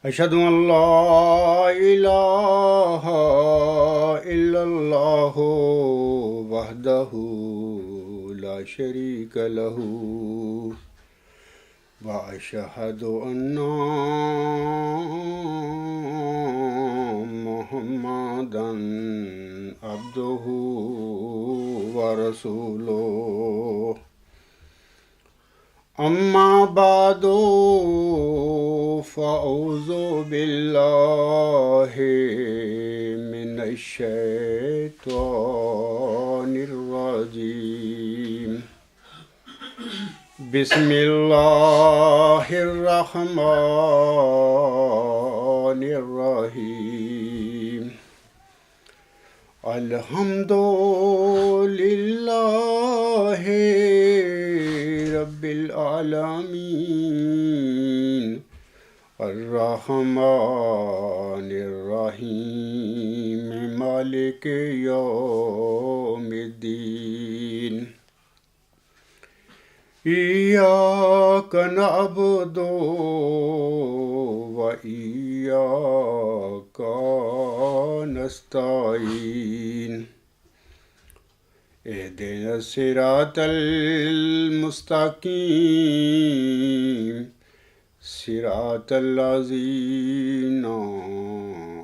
أشهد أن لا إله إلا الله وحده لا شريك له وأشهد أن محمدا عبده ورسوله أما بعد فأعوذ بالله من الشيطان الرجيم بسم الله الرحمن الرحيم الحمد لله رب العالمين الرحمن الرحيم مالك يوم الدين إياك نعبد وإياك نستعين اهدنا الصراط المستقيم صراط الذين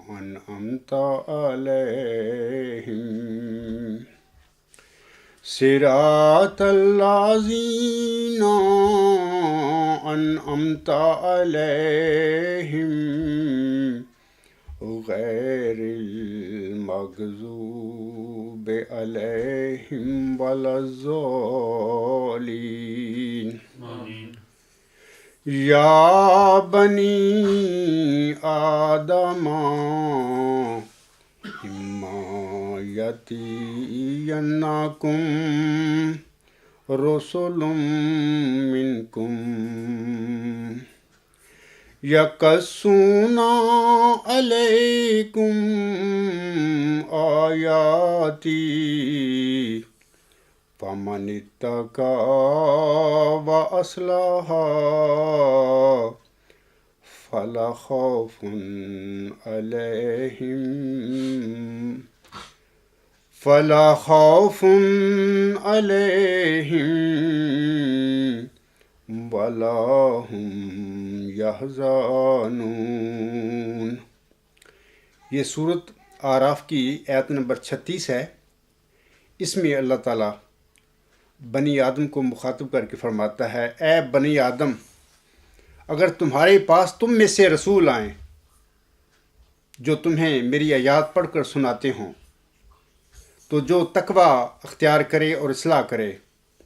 أنعمت عليهم صراط الذين أنعمت عليهم غير المغضوب عليهم ولا الضالين يا بني آدم إما يأتينكم رسل منكم يقصون عليكم آياتي فمن اتقى وأصلح فلا خوف عليهم ولا هم يحزنون۔ یہ صورت آراف کی آیت نمبر 36 ہے۔ اس میں اللہ تعالیٰ بنی آدم کو مخاطب کر کے فرماتا ہے، اے بنی آدم، اگر تمہارے پاس تم میں سے رسول آئیں جو تمہیں میری آیات پڑھ کر سناتے ہوں تو جو تقوی اختیار کرے اور اصلاح کرے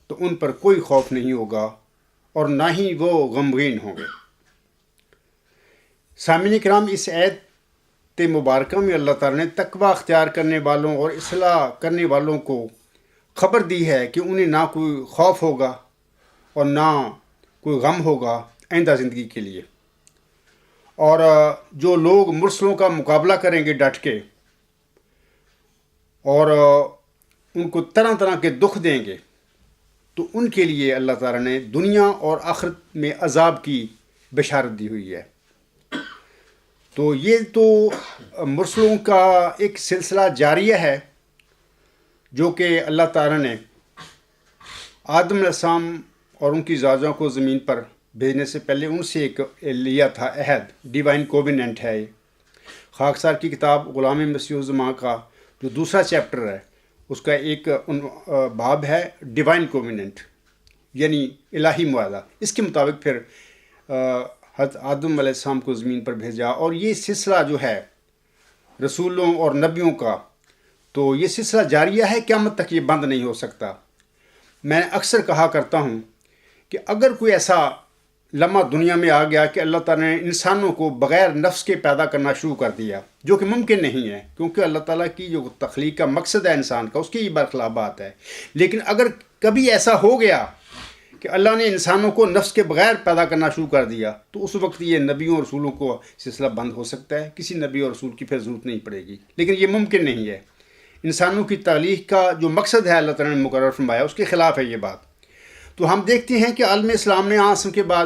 تو ان پر کوئی خوف نہیں ہوگا اور نہ ہی وہ غمگین ہوں گے۔ سامعین کرام، اس آیت مبارکہ میں اللہ تعالیٰ نے تقوی اختیار کرنے والوں اور اصلاح کرنے والوں کو خبر دی ہے کہ انہیں نہ کوئی خوف ہوگا اور نہ کوئی غم ہوگا آئندہ زندگی کے لیے، اور جو لوگ مرسلوں کا مقابلہ کریں گے ڈٹ کے اور ان کو طرح طرح کے دکھ دیں گے تو ان کے لیے اللہ تعالیٰ نے دنیا اور آخرت میں عذاب کی بشارت دی ہوئی ہے۔ تو یہ تو مرسلوں کا ایک سلسلہ جاریہ ہے جو کہ اللہ تعالیٰ نے آدم علیہ السلام اور ان کی زوجہ کو زمین پر بھیجنے سے پہلے ان سے ایک لیا تھا عہد، ڈیوائن کووننٹ ہے یہ۔ خاکسار کی کتاب غلام مسیح الزماں کا جو دوسرا چیپٹر ہے اس کا ایک باب ہے ڈیوائن کووننٹ، یعنی الہی معاہدہ۔ اس کے مطابق پھر حضرت آدم علیہ السلام کو زمین پر بھیجا، اور یہ سلسلہ جو ہے رسولوں اور نبیوں کا، تو یہ سلسلہ جاریہ ہے، قیامت تک یہ بند نہیں ہو سکتا۔ میں اکثر کہا کرتا ہوں کہ اگر کوئی ایسا لمحہ دنیا میں آ گیا کہ اللہ تعالیٰ نے انسانوں کو بغیر نفس کے پیدا کرنا شروع کر دیا، جو کہ ممکن نہیں ہے کیونکہ اللہ تعالیٰ کی جو تخلیق کا مقصد ہے انسان کا، اس کی یہ برخلاف بات ہے، لیکن اگر کبھی ایسا ہو گیا کہ اللہ نے انسانوں کو نفس کے بغیر پیدا کرنا شروع کر دیا تو اس وقت یہ نبیوں اور رسولوں کو سلسلہ بند ہو سکتا ہے، کسی نبی اور رسول کی پھر ضرورت نہیں پڑے گی، لیکن یہ ممکن نہیں ہے۔ انسانوں کی تخلیق کا جو مقصد ہے اللہ تعالیٰ نے مقرر فرمایا، اس کے خلاف ہے یہ بات۔ تو ہم دیکھتے ہیں کہ عالم اسلام نے آسم کے بعد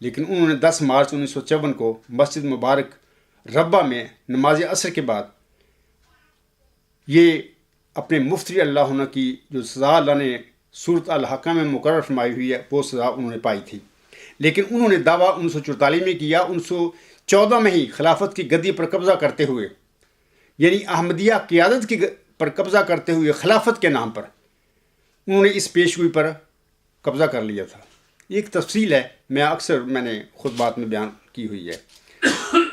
لیکن انہوں نے 10 مارچ 1954 کو مسجد مبارک ربہ میں نماز عصر کے بعد یہ اپنے مفتری اللہ عنہ کی جو سزا اللہ نے صورت الحقہ میں مقرر فرمائی ہوئی ہے وہ سزا انہوں نے پائی تھی. لیکن انہوں نے دعویٰ 1944 میں کیا 1914 میں ہی خلافت کی گدی پر قبضہ کرتے ہوئے، یعنی احمدیہ قیادت کی پر قبضہ کرتے ہوئے خلافت کے نام پر انہوں نے اس پیشگوئی پر قبضہ کر لیا تھا. ایک تفصیل ہے، میں نے خطبات میں بیان کی ہوئی ہے.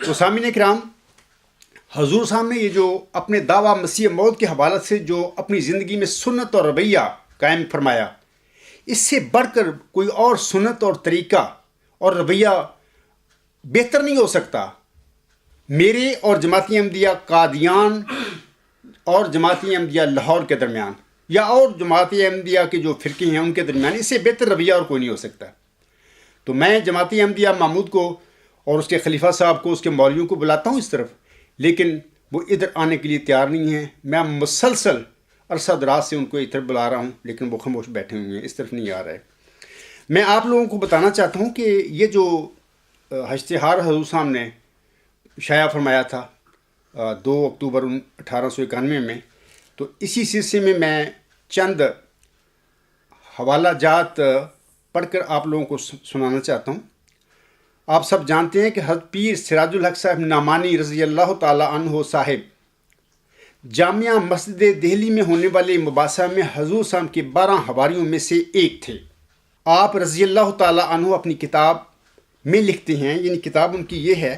تو سامعین کرام، حضور صاحب نے یہ جو اپنے دعویٰ مسیح موت کے حوالے سے جو اپنی زندگی میں سنت اور رویہ قائم فرمایا، اس سے بڑھ کر کوئی اور سنت اور طریقہ اور رویہ بہتر نہیں ہو سکتا. میرے اور جماعتی احمدیہ قادیان اور جماعتی احمدیہ لاہور کے درمیان یا اور جماعتی احمدیہ کے جو فرقے ہیں ان کے درمیان اس سے بہتر رویہ اور کوئی نہیں ہو سکتا. تو میں جماعتی احمدیہ محمود کو اور اس کے خلیفہ صاحب کو، اس کے مولویوں کو بلاتا ہوں اس طرف، لیکن وہ ادھر آنے کے لیے تیار نہیں ہیں. میں مسلسل عرصہ دراز سے ان کو ادھر بلا رہا ہوں لیکن وہ خاموش بیٹھے ہوئے ہیں، اس طرف نہیں آ رہے. میں آپ لوگوں کو بتانا چاہتا ہوں کہ یہ جو اشتہار حضور صاحب نے شائع فرمایا تھا 2 اکتوبر 1891 میں، تو اسی سلسلے میں چند حوالہ جات پڑھ کر آپ لوگوں کو سنانا چاہتا ہوں. آپ سب جانتے ہیں کہ حضرت پیر سراج الحق صاحب نعمانی رضی اللہ تعالیٰ عنہ صاحب جامعہ مسجد دہلی میں ہونے والے مباحثہ میں حضور صاحب کے 12 حواریوں میں سے ایک تھے. آپ رضی اللہ تعالیٰ عنہ اپنی کتاب میں لکھتے ہیں، یعنی کتاب ان کی یہ ہے،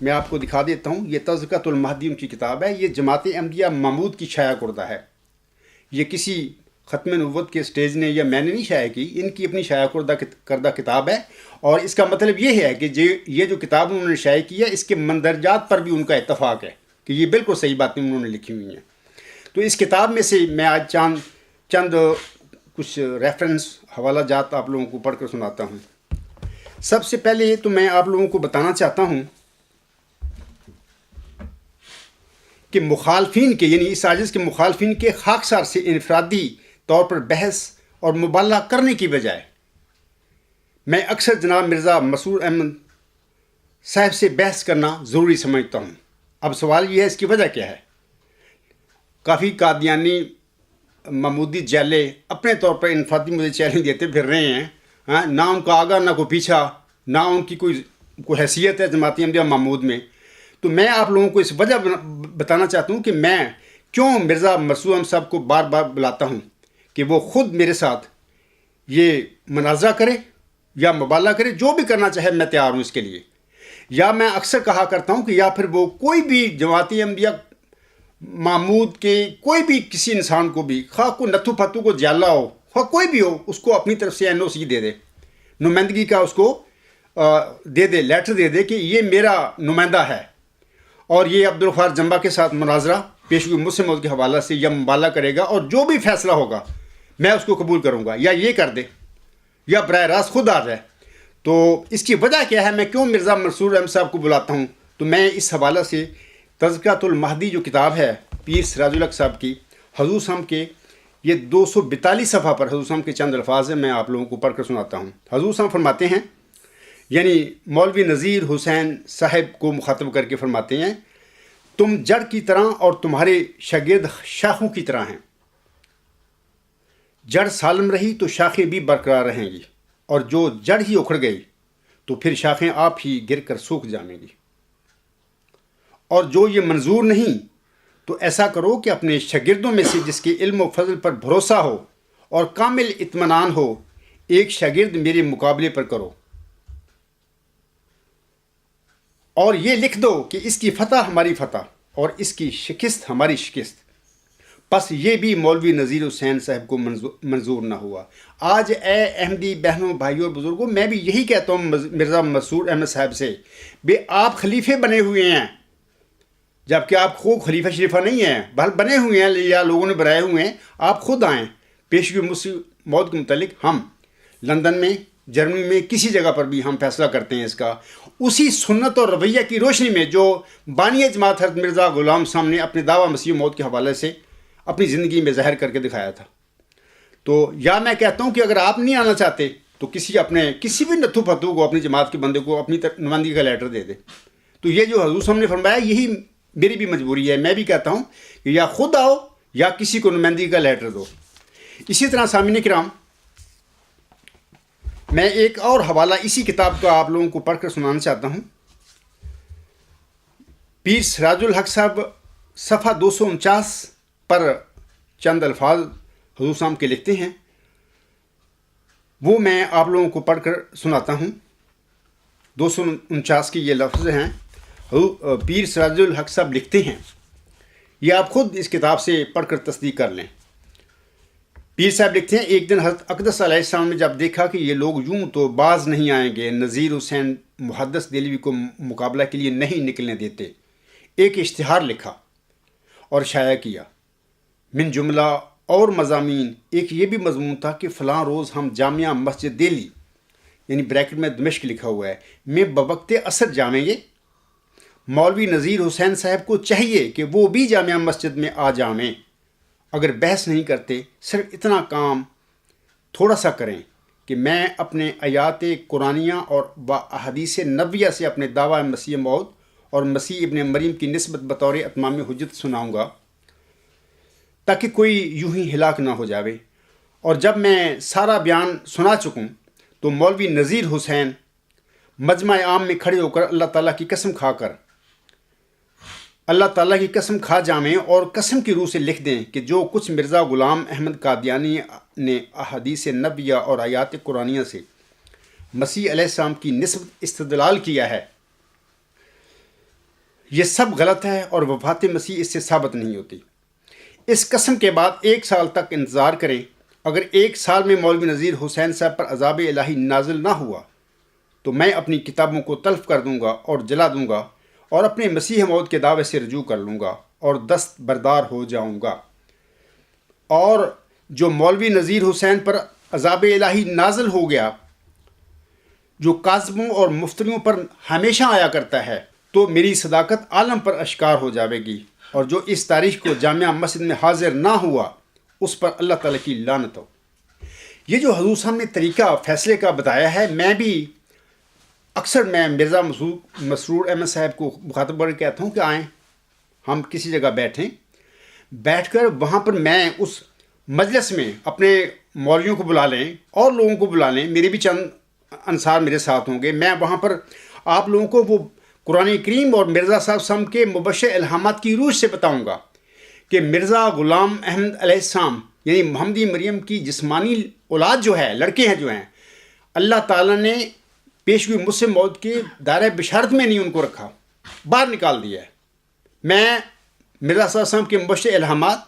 میں آپ کو دکھا دیتا ہوں. یہ تذکرۃ المہدی ان کی کتاب ہے. یہ جماعت احمدیہ محمود کی شائع کردہ ہے. یہ کسی ختم نبوت کے سٹیج نے یا میں نے نہیں شائع کی، ان کی اپنی شائع کردہ کتاب ہے. اور اس کا مطلب یہ ہے کہ یہ جو کتاب انہوں نے شائع کی ہے اس کے مندرجات پر بھی ان کا اتفاق ہے کہ یہ بالکل صحیح باتیں انہوں نے لکھی ہوئی ہیں. تو اس کتاب میں سے میں آج چند کچھ ریفرنس حوالہ جات آپ لوگوں کو پڑھ کر سناتا ہوں. سب سے پہلے تو میں آپ لوگوں کو بتانا چاہتا ہوں کہ مخالفین کے، یعنی اس سازش کے مخالفین کے خاکسار سے انفرادی طور پر بحث اور مبالغہ کرنے کی بجائے میں اکثر جناب مرزا مسرور احمد صاحب سے بحث کرنا ضروری سمجھتا ہوں. اب سوال یہ ہے اس کی وجہ کیا ہے؟ کافی قادیانی محمودی جیلے اپنے طور پر انفرادی مجھے چیلنج دیتے پھر رہے ہیں. نہ ان کا آگا نہ کوئی پیچھا، نہ ان کی کوئی حیثیت ہے جماعتی احمدیہ محمود میں. تو میں آپ لوگوں کو اس وجہ بتانا چاہتا ہوں کہ میں کیوں مرزا مسرور احمد صاحب کو بار بار بلاتا ہوں کہ وہ خود میرے ساتھ یہ مناظرہ کرے یا مبالغہ کرے، جو بھی کرنا چاہے میں تیار ہوں اس کے لیے. یا میں اکثر کہا کرتا ہوں کہ یا پھر وہ کوئی بھی جماعتی احمدیہ محمود کے کوئی بھی کسی انسان کو بھی، خواہ کوئی نتھو پھتو کو جالا ہو، خواہ کوئی بھی ہو، اس کو اپنی طرف سے NOC دے دے، نمائندگی کا اس کو دے دے، لیٹر دے دے کہ یہ میرا نمائندہ ہے. اور یہ عبدالغفار جمبا کے ساتھ مناظرہ پیشگوئی مسلم موت کے حوالے سے یا مبالغہ کرے گا اور جو بھی فیصلہ ہوگا میں اس کو قبول کروں گا، یا یہ کر دے یا براہ راست خود آ جائے. تو اس کی وجہ کیا ہے، میں کیوں مرزا مسرور احمد صاحب کو بلاتا ہوں؟ تو میں اس حوالے سے تذکرۃ المہدی جو کتاب ہے پیر سراج الحق صاحب کی، حضور صاحب کے یہ 242 صفحہ پر حضور صاحب کے چند الفاظ ہیں، میں آپ لوگوں کو پڑھ کر سناتا ہوں. حضور صاحب فرماتے ہیں، یعنی مولوی نذیر حسین صاحب کو مخاطب کر کے فرماتے ہیں، تم جڑ کی طرح اور تمہارے شاگرد شاخوں کی طرح ہیں. جڑ سالم رہی تو شاخیں بھی برقرار رہیں گی، اور جو جڑ ہی اکھڑ گئی تو پھر شاخیں آپ ہی گر کر سوکھ جائیں گی. اور جو یہ منظور نہیں تو ایسا کرو کہ اپنے شاگردوں میں سے جس کے علم و فضل پر بھروسہ ہو اور کامل اطمینان ہو، ایک شاگرد میرے مقابلے پر کرو، اور یہ لکھ دو کہ اس کی فتح ہماری فتح اور اس کی شکست ہماری شکست. بس یہ بھی مولوی نذیر حسین صاحب کو منظور نہ ہوا. آج اے احمدی بہنوں، بھائیوں اور بزرگوں، میں بھی یہی کہتا ہوں مرزا مسرور احمد صاحب سے، بے آپ خلیفے بنے ہوئے ہیں، جبکہ آپ خود خلیفہ شریفہ نہیں ہیں، بل بنے ہوئے ہیں یا لوگوں نے بنائے ہوئے ہیں. آپ خود آئیں. پیشگوئی مسلم موت کے متعلق ہم لندن میں، جرمنی میں، کسی جگہ پر بھی ہم فیصلہ کرتے ہیں اس کا، اسی سنت اور رویہ کی روشنی میں جو بانی جماعت حضرت مرزا غلام صاحب نے اپنے دعویٰ مسیح موت کے حوالے سے اپنی زندگی میں ظاہر کر کے دکھایا تھا. تو یا میں کہتا ہوں کہ اگر آپ نہیں آنا چاہتے تو کسی بھی نتھو پتھو کو، اپنی جماعت کے بندے کو اپنی نمائندگی کا لیٹر دے دے. تو یہ جو حضور صلی اللہ علیہ وسلم نے فرمایا، یہی میری بھی مجبوری ہے. میں بھی کہتا ہوں کہ یا خود آؤ یا کسی کو نمائندگی کا لیٹر دو. اسی طرح سامعین کرام، میں ایک اور حوالہ اسی کتاب کا آپ لوگوں کو پڑھ کر سنانا چاہتا ہوں. پیر سراج الحق صاحب صفحہ 249 پر چند الفاظ حضور صاحب کے لکھتے ہیں، وہ میں آپ لوگوں کو پڑھ کر سناتا ہوں. 249 کی یہ لفظ ہیں. پیر سراج الحق صاحب لکھتے ہیں، یہ آپ خود اس کتاب سے پڑھ کر تصدیق کر لیں. پیر صاحب لکھتے ہیں، ایک دن حضرت اقدس علیہ السلام نے جب دیکھا کہ یہ لوگ یوں تو باز نہیں آئیں گے، نذیر حسین محدث دہلوی کو مقابلہ کے لیے نہیں نکلنے دیتے، ایک اشتہار لکھا اور شائع کیا. من جملہ اور مضامین ایک یہ بھی مضمون تھا کہ فلاں روز ہم جامعہ مسجد دہلی، یعنی بریکٹ میں دمشق لکھا ہوا ہے، میں بوقت عصر جامیں گے. مولوی نذیر حسین صاحب کو چاہیے کہ وہ بھی جامعہ مسجد میں آ جامیں. اگر بحث نہیں کرتے، صرف اتنا کام تھوڑا سا کریں کہ میں اپنے آیات قرآنیہ اور احادیث نبویہ سے اپنے دعویٰ مسیح موعود اور مسیح ابن مریم کی نسبت بطور اتمام حجت سناؤں گا، تاکہ کوئی یوں ہی ہلاک نہ ہو جاوے. اور جب میں سارا بیان سنا چکوں تو مولوی نذیر حسین مجمع عام میں کھڑے ہو کر اللہ تعالیٰ کی قسم کھا جامیں اور قسم کی روح سے لکھ دیں کہ جو کچھ مرزا غلام احمد قادیانی نے احادیث نبویہ اور آیات قرآنیہ سے مسیح علیہ السلام کی نسبت استدلال کیا ہے، یہ سب غلط ہے اور وفات مسیح اس سے ثابت نہیں ہوتی. اس قسم کے بعد 1 سال تک انتظار کریں. اگر 1 سال میں مولوی نذیر حسین صاحب پر عذاب الہی نازل نہ ہوا تو میں اپنی کتابوں کو تلف کر دوں گا اور جلا دوں گا اور اپنے مسیح موعود کے دعوے سے رجوع کر لوں گا اور دست بردار ہو جاؤں گا. اور جو مولوی نذیر حسین پر عذاب الہی نازل ہو گیا، جو کاذبوں اور مفتریوں پر ہمیشہ آیا کرتا ہے، تو میری صداقت عالم پر اشکار ہو جاوے گی. اور جو اس تاریخ کو جامعہ مسجد میں حاضر نہ ہوا، اس پر اللہ تعالیٰ کی لعنت ہو. یہ جو حضور صاحب نے طریقہ فیصلے کا بتایا ہے، میں بھی اکثر مرزا مسرور احمد صاحب کو مخاطب کر کہتا ہوں کہ آئیں ہم کسی جگہ بیٹھ کر وہاں پر میں اس مجلس میں اپنے مولویوں کو بلا لیں اور لوگوں کو بلا لیں، میرے بھی چند انصار میرے ساتھ ہوں گے. میں وہاں پر آپ لوگوں کو وہ قرآن کریم اور مرزا صاحب کے مبشر الہامات کی روح سے بتاؤں گا کہ مرزا غلام احمد علیہ السلام یعنی محمدی مریم کی جسمانی اولاد جو ہے، لڑکے ہیں جو ہیں، اللہ تعالیٰ نے پیشگوئی مسلم موعود کے دائرہ بشارت میں نہیں ان کو رکھا، باہر نکال دیا ہے. میں مرزا صاحب وسلم کے مبشر الہامات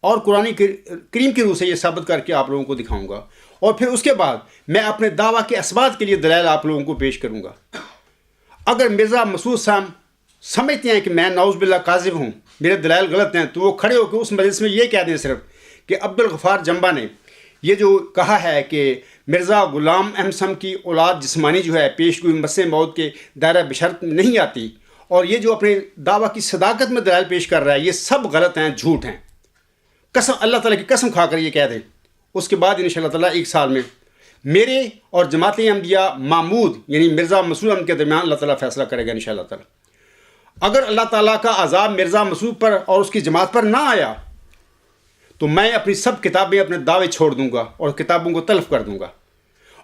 اور قرآن کریم کی روح سے یہ ثابت کر کے آپ لوگوں کو دکھاؤں گا، اور پھر اس کے بعد میں اپنے دعویٰ کے اسبات کے لیے دلائل آپ لوگوں کو پیش کروں گا. اگر مرزا مسعود صاحب سمجھتے ہیں کہ میں نعوذ باللہ کاذب ہوں، میرے دلائل غلط ہیں، تو وہ کھڑے ہو کے اس مجلس میں یہ کہہ دیں صرف کہ عبدالغفار جنبا نے یہ جو کہا ہے کہ مرزا غلام احمد صاحب کی اولاد جسمانی جو ہے پیشگوئی مسیح موعود کے دائرہ بشارت میں نہیں آتی، اور یہ جو اپنے دعویٰ کی صداقت میں دلائل پیش کر رہا ہے، یہ سب غلط ہیں، جھوٹ ہیں. قسم اللہ تعالیٰ کی قسم کھا کر یہ کہہ دیں. اس کے بعد انشاءاللہ تعالیٰ 1 سال میں میرے اور جماعت احمدیہ محمود یعنی مرزا مسعود احمد کے درمیان اللہ تعالیٰ فیصلہ کرے گا انشاءاللہ تعالیٰ. اگر اللہ تعالیٰ کا عذاب مرزا مسعود پر اور اس کی جماعت پر نہ آیا تو میں اپنی سب کتابیں اپنے دعوے چھوڑ دوں گا اور کتابوں کو تلف کر دوں گا.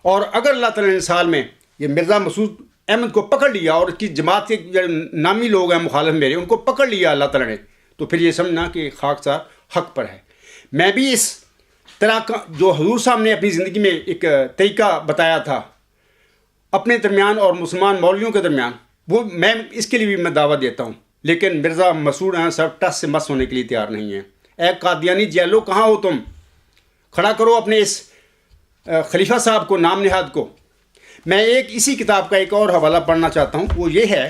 اور اگر اللہ تعالیٰ نے سال میں یہ مرزا مسعود احمد کو پکڑ لیا اور اس کی جماعت کے جو نامی لوگ ہیں مخالف میرے، ان کو پکڑ لیا اللہ تعالیٰ نے، تو پھر یہ سمجھنا کہ خاکسار حق پر ہے. میں بھی اس طرح کا جو حضور صاحب نے اپنی زندگی میں ایک طریقہ بتایا تھا اپنے درمیان اور مسلمان مولویوں کے درمیان، وہ میں اس کے لیے بھی میں دعوت دیتا ہوں. لیکن مرزا مسعود احمد صاحب ٹس سے مس ہونے کے لیے تیار نہیں ہیں. اے قادیانی جیلو کہاں ہو تم؟ کھڑا کرو اپنے اس خلیفہ صاحب کو، نام نہاد کو. میں اسی کتاب کا ایک اور حوالہ پڑھنا چاہتا ہوں. وہ یہ ہے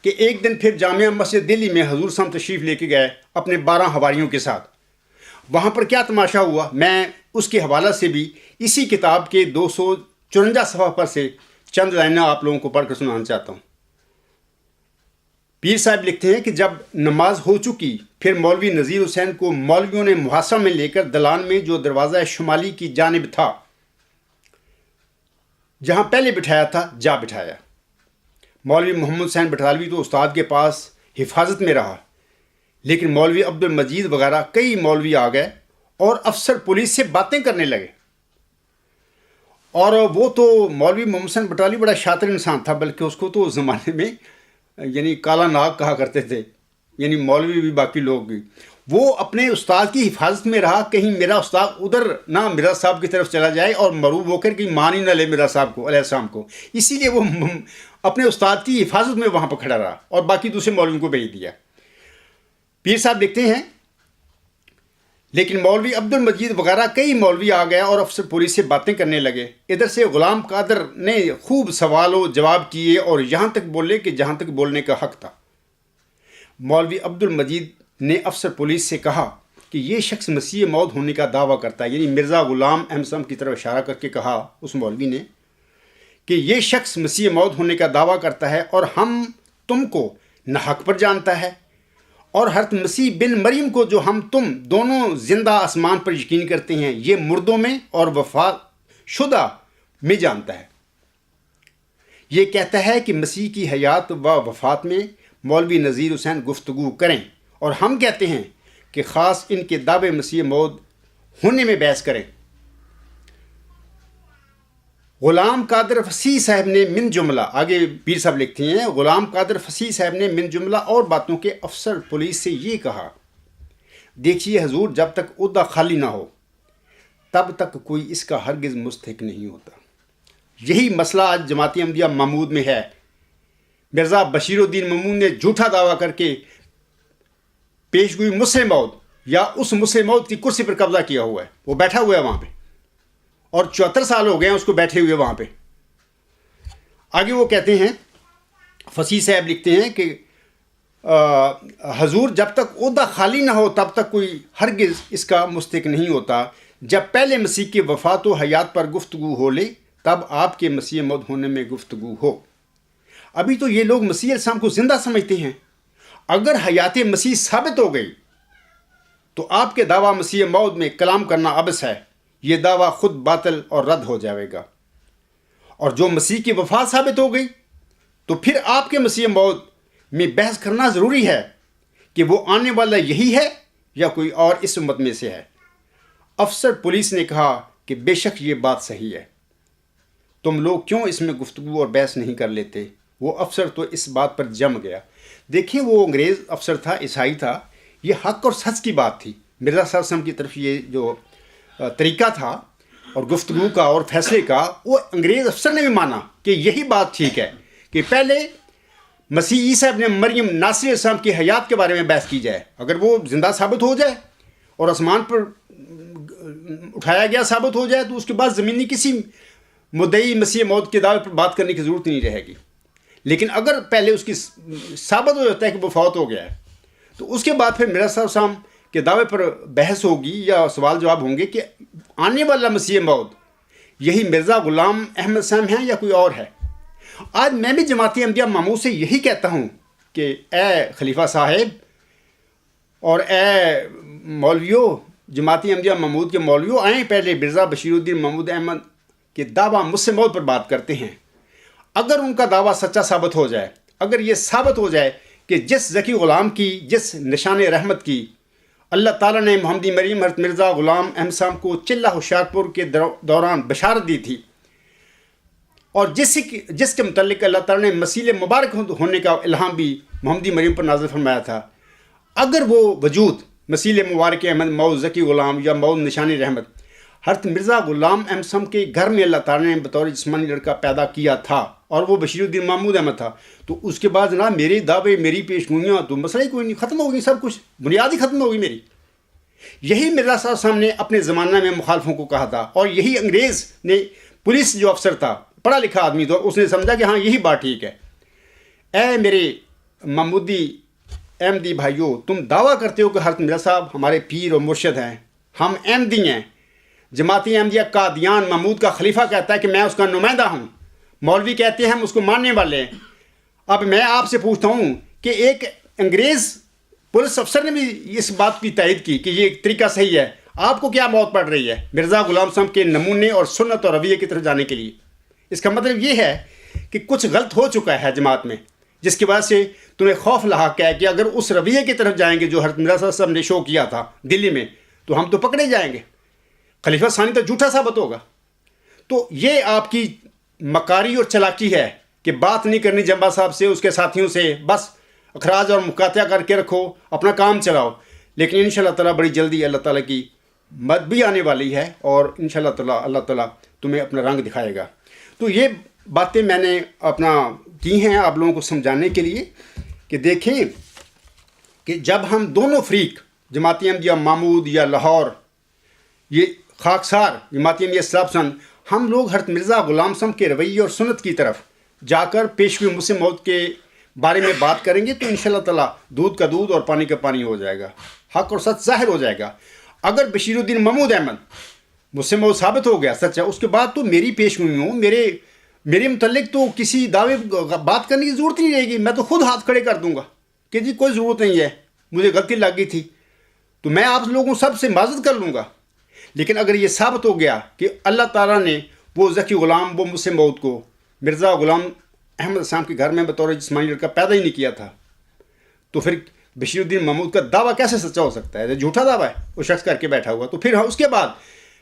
کہ ایک دن پھر جامعہ مسجد دہلی میں حضور صاحب تشریف لے کے گئے اپنے 12 حواریوں کے ساتھ. وہاں پر کیا تماشا ہوا، میں اس کے حوالہ سے بھی اسی کتاب کے 254 صفحہ پر سے چند لائنیں آپ لوگوں کو پڑھ کر سنانا چاہتا ہوں. پیر صاحب لکھتے ہیں کہ جب نماز ہو چکی، پھر مولوی نذیر حسین کو مولویوں نے محاصرہ میں لے کر دلان میں جو دروازہ شمالی کی جانب تھا جہاں پہلے بٹھایا تھا جا بٹھایا۔ مولوی محمد حسین بٹالوی تو استاد کے پاس حفاظت میں رہا، لیکن مولوی عبد المجید وغیرہ کئی مولوی آ گئے اور افسر پولیس سے باتیں کرنے لگے۔ اور وہ تو مولوی محمد حسین بٹالوی بڑا شاطر انسان تھا، بلکہ اس کو تو اس زمانے میں یعنی کالا ناگ کہا کرتے تھے، یعنی مولوی بھی باقی لوگ بھی۔ وہ اپنے استاد کی حفاظت میں رہا، کہیں میرا استاد ادھر نہ مرزا صاحب کی طرف چلا جائے اور مروب ہو کر کہیں مان ہی نہ لے مرزا صاحب کو علیہ السلام کو۔ اسی لیے وہ اپنے استاد کی حفاظت میں وہاں پہ کھڑا رہا اور باقی دوسرے مولویوں کو بھیج دیا۔ پیر صاحب لکھتے ہیں لیکن مولوی عبد المجید وغیرہ کئی مولوی آ گیا اور افسر پولیس سے باتیں کرنے لگے۔ ادھر سے غلام قادر نے خوب سوال و جواب کیے اور یہاں تک بولے کہ جہاں تک بولنے کا حق تھا۔ مولوی عبد المجید نے افسر پولیس سے کہا کہ یہ شخص مسیح موعود ہونے کا دعویٰ کرتا ہے، یعنی مرزا غلام احمد صاحب کی طرف اشارہ کر کے کہا اس مولوی نے کہ یہ شخص مسیح موعود ہونے کا دعویٰ کرتا ہے اور ہم تم کو ناحق پر جانتا ہے، اور حضرت مسیح بن مریم کو جو ہم تم دونوں زندہ آسمان پر یقین کرتے ہیں یہ مردوں میں اور وفات شدہ میں جانتا ہے۔ یہ کہتا ہے کہ مسیح کی حیات و وفات میں مولوی نذیر حسین گفتگو کریں، اور ہم کہتے ہیں کہ خاص ان کے دعوے مسیح موعود ہونے میں بحث کریں۔ غلام قادر فصیح صاحب نے من جملہ، آگے پیر صاحب لکھتے ہیں، غلام قادر فصیح صاحب نے من جملہ اور باتوں کے افسر پولیس سے یہ کہا، دیکھیے حضور، جب تک عہدہ خالی نہ ہو تب تک کوئی اس کا ہرگز مستحق نہیں ہوتا۔ یہی مسئلہ آج جماعت احمدیہ محمود میں ہے۔ مرزا بشیر الدین محمود نے جھوٹا دعویٰ کر کے پیشگوئی مسلم موعود یا اس مسلم موعود کی کرسی پر قبضہ کیا ہوا ہے، وہ بیٹھا ہوا ہے وہاں پہ، اور 74 سال ہو گئے ہیں اس کو بیٹھے ہوئے وہاں پہ۔ آگے وہ کہتے ہیں، فصیح صاحب لکھتے ہیں کہ حضور، جب تک عہدہ خالی نہ ہو تب تک کوئی ہرگز اس کا مستحق نہیں ہوتا۔ جب پہلے مسیح کے وفات و حیات پر گفتگو ہو لے تب آپ کے مسیح موعود ہونے میں گفتگو ہو۔ ابھی تو یہ لوگ مسیح علیہ السلام کو زندہ سمجھتے ہیں، اگر حیات مسیح ثابت ہو گئی تو آپ کے دعویٰ مسیح موعود میں کلام کرنا عبث ہے، یہ دعویٰ خود باطل اور رد ہو جائے گا۔ اور جو مسیح کی وفات ثابت ہو گئی تو پھر آپ کے مسیح موعود میں بحث کرنا ضروری ہے کہ وہ آنے والا یہی ہے یا کوئی اور اس امت میں سے ہے۔ افسر پولیس نے کہا کہ بے شک یہ بات صحیح ہے، تم لوگ کیوں اس میں گفتگو اور بحث نہیں کر لیتے؟ وہ افسر تو اس بات پر جم گیا۔ دیکھیں، وہ انگریز افسر تھا، عیسائی تھا، یہ حق اور سچ کی بات تھی۔ مرزا صاحب وسلم کی طرف یہ جو طریقہ تھا اور گفتگو کا اور فیصلے کا، وہ انگریز افسر نے بھی مانا کہ یہی بات ٹھیک ہے کہ پہلے مسیح عیسیٰ ابن مریم ناصری علیہ السلام کی حیات کے بارے میں بحث کی جائے۔ اگر وہ زندہ ثابت ہو جائے اور آسمان پر اٹھایا گیا ثابت ہو جائے تو اس کے بعد زمینی کسی مدعی مسیح موعود کے دعوے پر بات کرنے کی ضرورت نہیں رہے گی۔ لیکن اگر پہلے اس کی ثابت ہو جاتا ہے کہ وہ فوت ہو گیا ہے تو اس کے بعد پھر مرزا صاحب وسلم کے دعوے پر بحث ہوگی یا سوال جواب ہوں گے کہ آنے والا مسیح موعود یہی مرزا غلام احمد صاحب ہیں یا کوئی اور ہے۔ آج میں بھی جماعت احمدیہ محمود سے یہی کہتا ہوں کہ اے خلیفہ صاحب اور اے مولویوں، جماعت احمدیہ محمود کے مولویوں، آئیں پہلے مرزا بشیر الدین محمود احمد کے دعویٰ مسلم موعود پر بات کرتے ہیں۔ اگر ان کا دعویٰ سچا ثابت ہو جائے، اگر یہ ثابت ہو جائے کہ جس ذکی غلام کی، جس نشان رحمت کی اللہ تعالیٰ نے محمدی مریم حضرت مرزا غلام احمد صاحب کو چلہ ہوشیارپور کے دوران بشارت دی تھی، اور جس کے متعلق اللہ تعالیٰ نے مسیح مبارک ہونے کا الہام بھی محمدی مریم پر نازل فرمایا تھا، اگر وہ وجود مسیح مبارک احمد موعود ذکی غلام یا موعود نشان رحمت حضرت مرزا غلام احمد صاحب کے گھر میں اللہ تعالیٰ نے بطور جسمانی لڑکا پیدا کیا تھا اور وہ بشیر الدین محمود احمد تھا، تو اس کے بعد جناب میرے دعوے، میری پیشگوئیاں تو مسئلہ ہی کوئی نہیں، ختم ہو گئی، سب کچھ بنیاد ہی ختم ہو گئی میری۔ یہی مرزا صاحب صاحب نے اپنے زمانہ میں مخالفوں کو کہا تھا، اور یہی انگریز نے، پولیس جو افسر تھا، پڑھا لکھا آدمی تھا، اس نے سمجھا کہ ہاں یہی بات ٹھیک ہے۔ اے میرے محمودی احمدی بھائیوں، تم دعویٰ کرتے ہو کہ حضرت مرزا صاحب ہمارے پیر اور مرشد ہیں، ہم احمدی ہیں۔ جماعت احمدیہ قادیان محمود کا خلیفہ کہتا ہے کہ میں اس کا نمائندہ ہوں، مولوی کہتے ہیں ہم اس کو ماننے والے ہیں۔ اب میں آپ سے پوچھتا ہوں کہ ایک انگریز پولیس افسر نے بھی اس بات کی تائید کی کہ یہ ایک طریقہ صحیح ہے، آپ کو کیا موت پڑ رہی ہے مرزا غلام صاحب کے نمونے اور سنت اور رویے کی طرف جانے کے لیے؟ اس کا مطلب یہ ہے کہ کچھ غلط ہو چکا ہے جماعت میں، جس کی وجہ سے تمہیں خوف لاحق ہے کہ اگر اس رویے کی طرف جائیں گے جو حضرت مرزا صاحب نے شو کیا تھا دلی میں، تو ہم تو پکڑے جائیں گے، خلیفہ ثانی تو جھوٹا ثابت ہوگا۔ تو یہ آپ کی مکاری اور چلاکی ہے کہ بات نہیں کرنی جنبا صاحب سے، اس کے ساتھیوں سے، بس اخراج اور مقاطعہ کر کے رکھو، اپنا کام چلاؤ۔ لیکن انشاءاللہ تعالیٰ بڑی جلدی اللہ تعالیٰ کی مدد بھی آنے والی ہے، اور انشاءاللہ تعالیٰ اللہ تعالیٰ تمہیں اپنا رنگ دکھائے گا۔ تو یہ باتیں میں نے اپنا کی ہیں آپ لوگوں کو سمجھانے کے لیے کہ دیکھیں کہ جب ہم دونوں فریق جماعت احمدیہ محمود یا لاہور، یہ خاکسار جماعت احمدیہ اسلام پسند، ہم لوگ حضرت مرزا غلام صاحب کے رویے اور سنت کی طرف جا کر پیشوی مسلم موعود کے بارے میں بات کریں گے تو انشاءاللہ تعالیٰ دودھ کا دودھ اور پانی کا پانی ہو جائے گا، حق اور سچ ظاہر ہو جائے گا۔ اگر بشیر الدین محمود احمد مسلم موعود ثابت ہو گیا سچا، اس کے بعد تو میری پیشگوئیوں میرے متعلق تو کسی دعوے بات کرنے کی ضرورت نہیں رہے گی، میں تو خود ہاتھ کھڑے کر دوں گا کہ جی کوئی ضرورت نہیں ہے، مجھے غلطی لگ گئی تھی، تو میں آپ لوگوں سب سے معذرت کر لوں گا۔ لیکن اگر یہ ثابت ہو گیا کہ اللہ تعالیٰ نے وہ ذکی غلام، وہ مسلم موعود کو مرزا غلام احمد اسلام کے گھر میں بطور جسمانی لڑکا پیدا ہی نہیں کیا تھا، تو پھر بشیر الدین محمود کا دعویٰ کیسے سچا ہو سکتا ہے؟ جھوٹا دعویٰ ہے وہ شخص کر کے بیٹھا ہوا۔ تو پھر اس کے بعد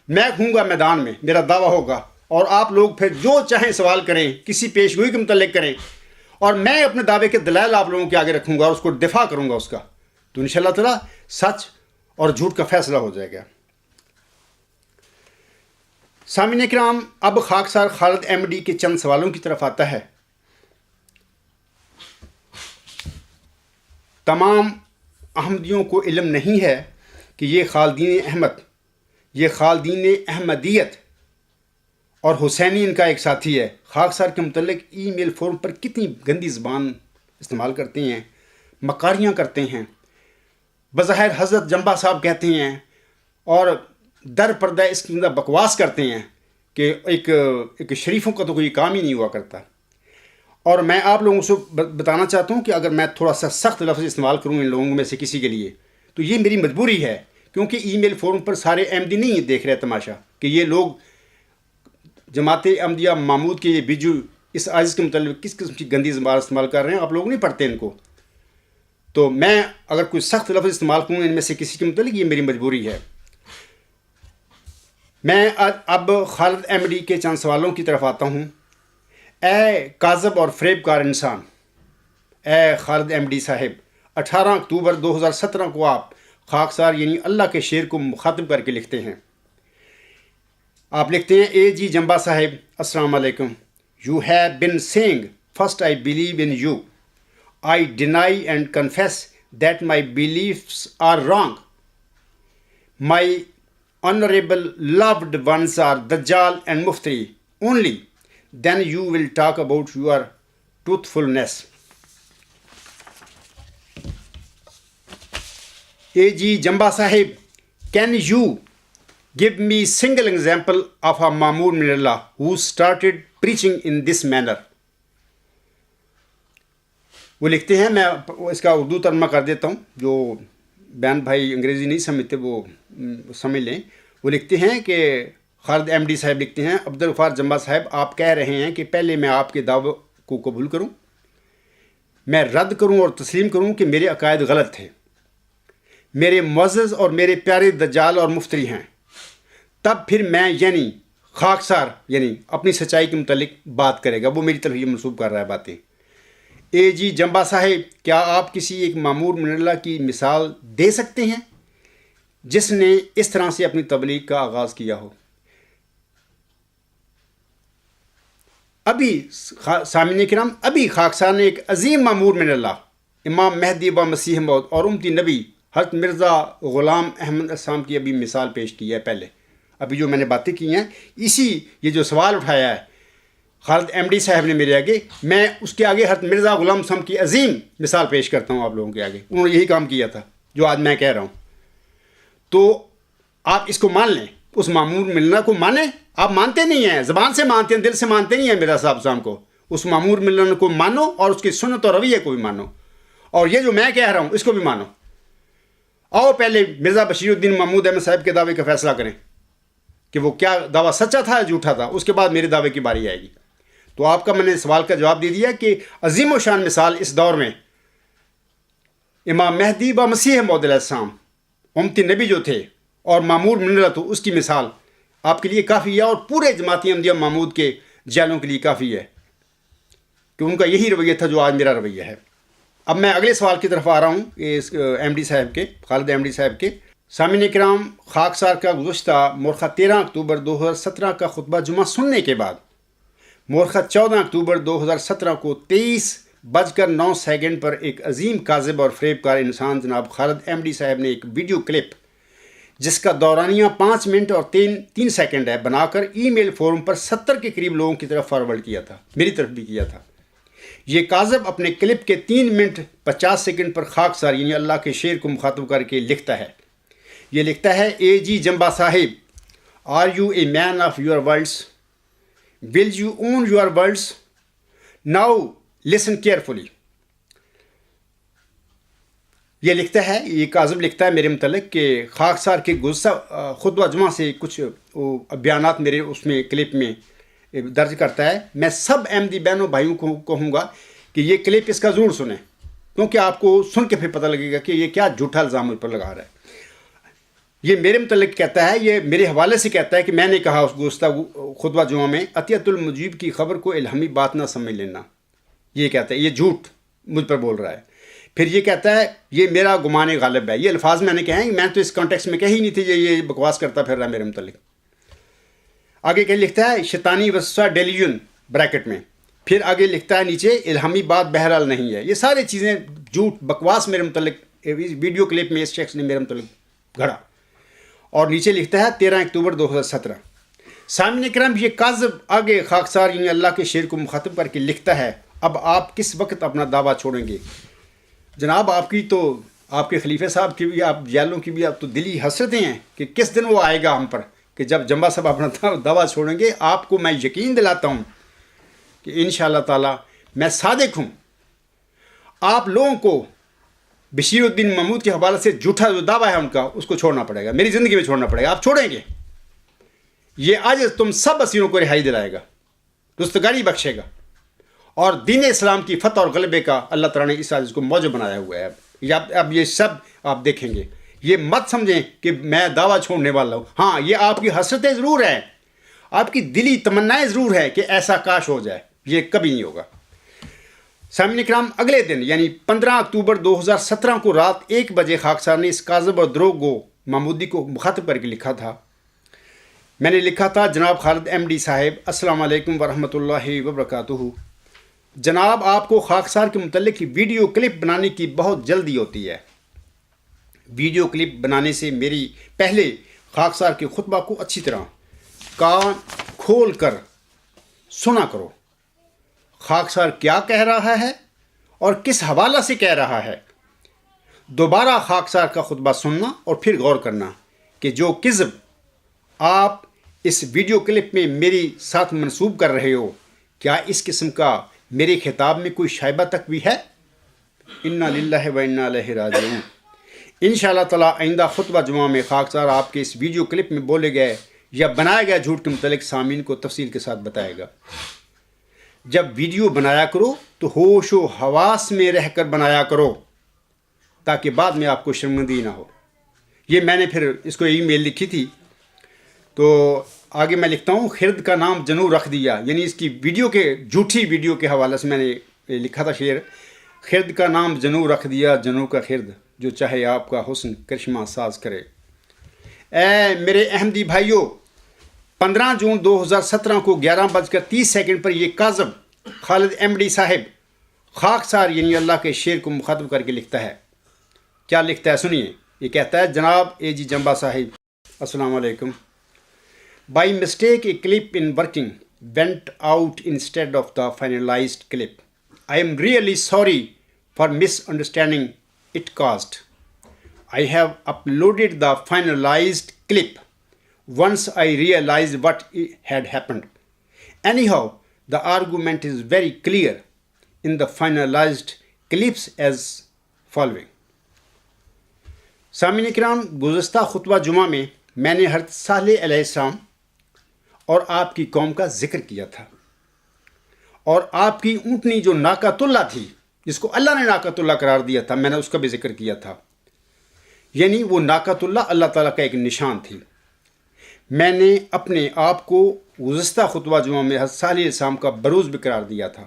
میں ہوں گا میدان میں، میرا دعویٰ ہوگا، اور آپ لوگ پھر جو چاہیں سوال کریں، کسی پیشگوئی کے متعلق کریں، اور میں اپنے دعوے کے دلائل آپ لوگوں کے آگے رکھوں گا اور اس کو دفاع کروں گا اس کا، تو انشاءاللہ تعالیٰ سچ اور جھوٹ کا فیصلہ ہو جائے گا۔ سامعین کرام، اب خاکسار خالد احمدی کے چند سوالوں کی طرف آتا ہے۔ تمام احمدیوں کو علم نہیں ہے کہ یہ خالدین احمدیت اور حسینی ان کا ایک ساتھی ہے۔ خاکسار کے متعلق ای میل فورم پر کتنی گندی زبان استعمال کرتے ہیں، مکاریاں کرتے ہیں، بظاہر حضرت جنبا صاحب کہتے ہیں، اور در پردہ اس کی بکواس کرتے ہیں کہ ایک شریفوں کا تو کوئی کام ہی نہیں ہوا کرتا۔ اور میں آپ لوگوں سے بتانا چاہتا ہوں کہ اگر میں تھوڑا سا سخت لفظ استعمال کروں ان لوگوں میں سے کسی کے لیے تو یہ میری مجبوری ہے، کیونکہ ای میل فورم پر سارے احمدی نہیں دیکھ رہے تماشا کہ یہ لوگ جماعت احمدیہ محمود کے یہ بجو اس عاجز کے متعلق کس قسم کی گندی زبان استعمال کر رہے ہیں، آپ لوگ نہیں پڑھتے ان کو۔ تو میں اگر کوئی سخت لفظ استعمال کروں ان میں سے کسی کے متعلق، یہ میری مجبوری ہے۔ میں اب خالد احمدی کے چند سوالوں کی طرف آتا ہوں۔ اے کاذب اور فریب کار انسان، اے خالد احمدی صاحب، 18 اکتوبر 2017 کو آپ خاکسار یعنی اللہ کے شعر کو مخاطب کر کے لکھتے ہیں۔ آپ لکھتے ہیں، اے جی جنبا صاحب السلام علیکم، you have been seeing first I believe in you, I deny and confess that my beliefs are wrong, my honorable loved ones are Dajjal and Muftari, only then you will talk about your truthfulness. A.G. Jamba Sahib, can you give me single example of a Mamoor Minallah who started preaching in this manner? وہ لکھتے ہیں، میں اس کا اردو ترجمہ کر دیتا ہوں، جو بیان بھائی انگریزی نہیں سمجھتے وہ سمجھ لیں۔ وہ لکھتے ہیں کہ خالد احمدی صاحب لکھتے ہیں، عبدالغفار جنبا صاحب آپ کہہ رہے ہیں کہ پہلے میں آپ کے دعوے کو قبول کروں، میں رد کروں اور تسلیم کروں کہ میرے عقائد غلط تھے، میرے معزز اور میرے پیارے دجال اور مفتری ہیں، تب پھر میں یعنی خاکسار یعنی اپنی سچائی کے متعلق بات کرے گا۔ وہ میری طرف یہ منسوب کر رہا ہے باتیں۔ اے جی جنبا صاحب، کیا آپ کسی ایک مامور منلہ کی مثال دے سکتے ہیں جس نے اس طرح سے اپنی تبلیغ کا آغاز کیا ہو؟ ابھی سامعین کرام، ابھی خاکسار نے ایک عظیم مامور منلہ امام مہدی و مسیح موعود اور امتی نبی حضرت مرزا غلام احمد اسلام کی ابھی مثال پیش کی ہے۔ پہلے ابھی جو میں نے باتیں کی ہیں، یہ جو سوال اٹھایا ہے خالد احمدی صاحب نے میرے آگے، میں اس کے آگے حضرت مرزا غلام صاحب کی عظیم مثال پیش کرتا ہوں آپ لوگوں کے آگے۔ انہوں نے یہی کام کیا تھا جو آج میں کہہ رہا ہوں۔ تو آپ اس کو مان لیں، اس مامور ملنا کو مانیں۔ آپ مانتے نہیں ہیں، زبان سے مانتے ہیں، دل سے مانتے نہیں ہیں مرزا صاحب کو۔ اس مامور ملنا کو مانو اور اس کی سنت اور رویے کو بھی مانو، اور یہ جو میں کہہ رہا ہوں اس کو بھی مانو۔ آؤ پہلے مرزا بشیر الدین محمود احمد صاحب کے دعوے کا فیصلہ کریں کہ وہ کیا دعویٰ سچا تھا یا جھوٹا تھا، اس کے بعد میرے دعوے کی باری آئے گی۔ تو آپ کا میں نے سوال کا جواب دے دیا کہ عظیم و شان مثال اس دور میں امام مہدی و مسیح موعود علیہ السلام امتی نبی جو تھے اور معمور منرت ہو، اس کی مثال آپ کے لیے کافی ہے، اور پورے جماعتی احمدیہ محمود کے جیلوں کے لیے کافی ہے کہ ان کا یہی رویہ تھا جو آج میرا رویہ ہے۔ اب میں اگلے سوال کی طرف آ رہا ہوں، اس ایم ڈی صاحب کے، خالد احمدی صاحب کے۔ سامعین کرام، خاکسار کا گزشتہ مورخہ 13 اکتوبر 2017 کا خطبہ جمعہ سننے کے بعد مورخہ 14 اکتوبر 2017 کو 23:09 پر ایک عظیم کاذب اور فریب کار انسان جناب خالد احمدی صاحب نے ایک ویڈیو کلپ جس کا دورانیہ 5 منٹ اور 3 سیکنڈ ہے بنا کر ای میل فورم پر 70 کے قریب لوگوں کی طرف فارورڈ کیا تھا، میری طرف بھی کیا تھا۔ یہ کاذب اپنے کلپ کے 3 منٹ 50 سیکنڈ پر خاکسار یعنی اللہ کے شعر کو مخاطب کر کے لکھتا ہے، یہ لکھتا ہے: اے جی جمبا صاحب، are you a man of your words? Will you own your words? Now listen carefully. یہ لکھتا ہے، یہ کاذب لکھتا ہے میرے متعلق کہ خاکسار کے گزشتہ خطبہ جمعہ سے کچھ بیانات میرے اس میں کلپ میں درج کرتا ہے۔ میں سب احمدی بہنوں بھائیوں کو کہوں گا کہ یہ کلپ اس کا ضرور سنیں، کیونکہ آپ کو سن کے پھر پتہ لگے گا کہ یہ کیا جھوٹا الزام مجھ پر لگا رہا ہے۔ یہ میرے متعلق کہتا ہے، یہ میرے حوالے سے کہتا ہے کہ میں نے کہا اس گزشتہ خطبہ جمعہ میں عطیت المجیب کی خبر کو الہامی بات نہ سمجھ لینا، یہ کہتا ہے، یہ جھوٹ مجھ پر بول رہا ہے۔ پھر یہ کہتا ہے یہ میرا گمان غالب ہے، یہ الفاظ میں نے کہے ہیں، میں تو اس کانٹیکس میں کہی نہیں تھی، یہ بکواس کرتا پھر رہا ہے میرے متعلق۔ آگے کیا لکھتا ہے؟ شیطانی وسوسہ ڈیلیوژن بریکٹ میں، پھر آگے لکھتا ہے نیچے الہامی بات بہرحال نہیں ہے۔ یہ ساری چیزیں جھوٹ بکواس میرے متعلق ویڈیو کلپ میں اس شخص نے میرے متعلق گھڑا، اور نیچے لکھتا ہے 13 اکتوبر 2017۔ سامعین کرام، یہ کاذب آگے خاکسار یعنی اللہ کے شعر کو مخاطب کر کے لکھتا ہے: اب آپ کس وقت اپنا دعویٰ چھوڑیں گے؟ جناب، آپ کی تو، آپ کے خلیفہ صاحب کی بھی، آپ جیلوں کی بھی آپ تو دلی حسرتیں ہیں کہ کس دن وہ آئے گا ہم پر کہ جب جمبا صاحب اپنا دعویٰ چھوڑیں گے۔ آپ کو میں یقین دلاتا ہوں کہ انشاءاللہ تعالی میں صادق ہوں۔ آپ لوگوں کو بشیر الدین محمود کے حوالے سے جھوٹا جو دعویٰ ہے ان کا، اس کو چھوڑنا پڑے گا، میری زندگی میں چھوڑنا پڑے گا۔ آپ چھوڑیں گے؟ یہ آج تم سب اسیروں کو رہائی دلائے گا، رستگاری بخشے گا، اور دین اسلام کی فتح اور غلبے کا اللہ تعالیٰ نے اس عاجز کو موجب بنایا ہوا ہے۔ اب یہ سب آپ دیکھیں گے، یہ مت سمجھیں کہ میں دعویٰ چھوڑنے والا ہوں۔ ہاں، یہ آپ کی حسرتیں ضرور ہیں، آپ کی دلی تمنائیں ضرور ہے کہ ایسا کاش ہو جائے، یہ کبھی نہیں ہوگا۔ سامعین کرام، اگلے دن یعنی 15 اکتوبر 2017 کو رات 1 بجے خاکسار نے اس کاذب اور دروغ گو محمودی کو مخاطب کر کے لکھا تھا۔ میں نے لکھا تھا: جناب خالد احمدی صاحب، السلام علیکم ورحمۃ اللہ وبرکاتہ۔ جناب، آپ کو خاکسار کے متعلق ویڈیو کلپ بنانے کی بہت جلدی ہوتی ہے۔ ویڈیو کلپ بنانے سے میری پہلے خاکسار کے خطبہ کو اچھی طرح کان کھول کر سنا کرو۔ خاکسار کیا کہہ رہا ہے اور کس حوالہ سے کہہ رہا ہے۔ دوبارہ خاکسار کا خطبہ سننا اور پھر غور کرنا کہ جو کذب آپ اس ویڈیو کلپ میں میری ساتھ منسوب کر رہے ہو، کیا اس قسم کا میرے خطاب میں کوئی شائبہ تک بھی ہے؟ انا للہ و انا الیہ راجعون۔ انشاءاللہ تعالیٰ آئندہ خطبہ جمعہ میں خاکسار آپ کے اس ویڈیو کلپ میں بولے گئے یا بنایا گیا جھوٹ کے متعلق سامعین کو تفصیل کے ساتھ بتائے گا۔ جب ویڈیو بنایا کرو تو ہوش و حواس میں رہ کر بنایا کرو تاکہ بعد میں آپ کو شرمندگی نہ ہو۔ یہ میں نے پھر اس کو ای میل لکھی تھی، تو آگے میں لکھتا ہوں: خرد کا نام جنو رکھ دیا، یعنی اس کی ویڈیو کے جھوٹی ویڈیو کے حوالے سے میں نے لکھا تھا شعر: خرد کا نام جنو رکھ دیا، جنو کا خرد جو چاہے آپ کا حسن کرشمہ ساز کرے۔ اے میرے احمدی بھائیوں، 15 جون 2017 کو 11:30 پر یہ کاذب خالد احمدی صاحب خاکسار یعنی اللہ کے شعر کو مخاطب کر کے لکھتا ہے۔ کیا لکھتا ہے سنیے۔ یہ کہتا ہے: جناب اے جی جمبا صاحب، السلام علیکم۔ By mistake, a clip in working went out instead of the finalized clip. I am really sorry for misunderstanding it caused. I have uploaded the finalized clip once I realized what had happened. Anyhow, the argument is very clear in the finalized clips as following. سامعین کرام، گزشتہ خطبہ جمعہ میں نے حضرت صالح علیہ السلام اور آپ کی قوم کا ذکر کیا تھا، اور آپ کی اونٹنی جو ناقۃ اللہ تھی، جس کو اللہ نے ناقۃ اللہ قرار دیا تھا، میں نے اس کا بھی ذکر کیا تھا، یعنی وہ ناقۃ اللہ اللہ تعالیٰ کا ایک نشان تھی۔ میں نے اپنے آپ کو گزشتہ خطبہ جمعہ میں حضرت صالح علیہ السلام کا بروز بھی قرار دیا تھا۔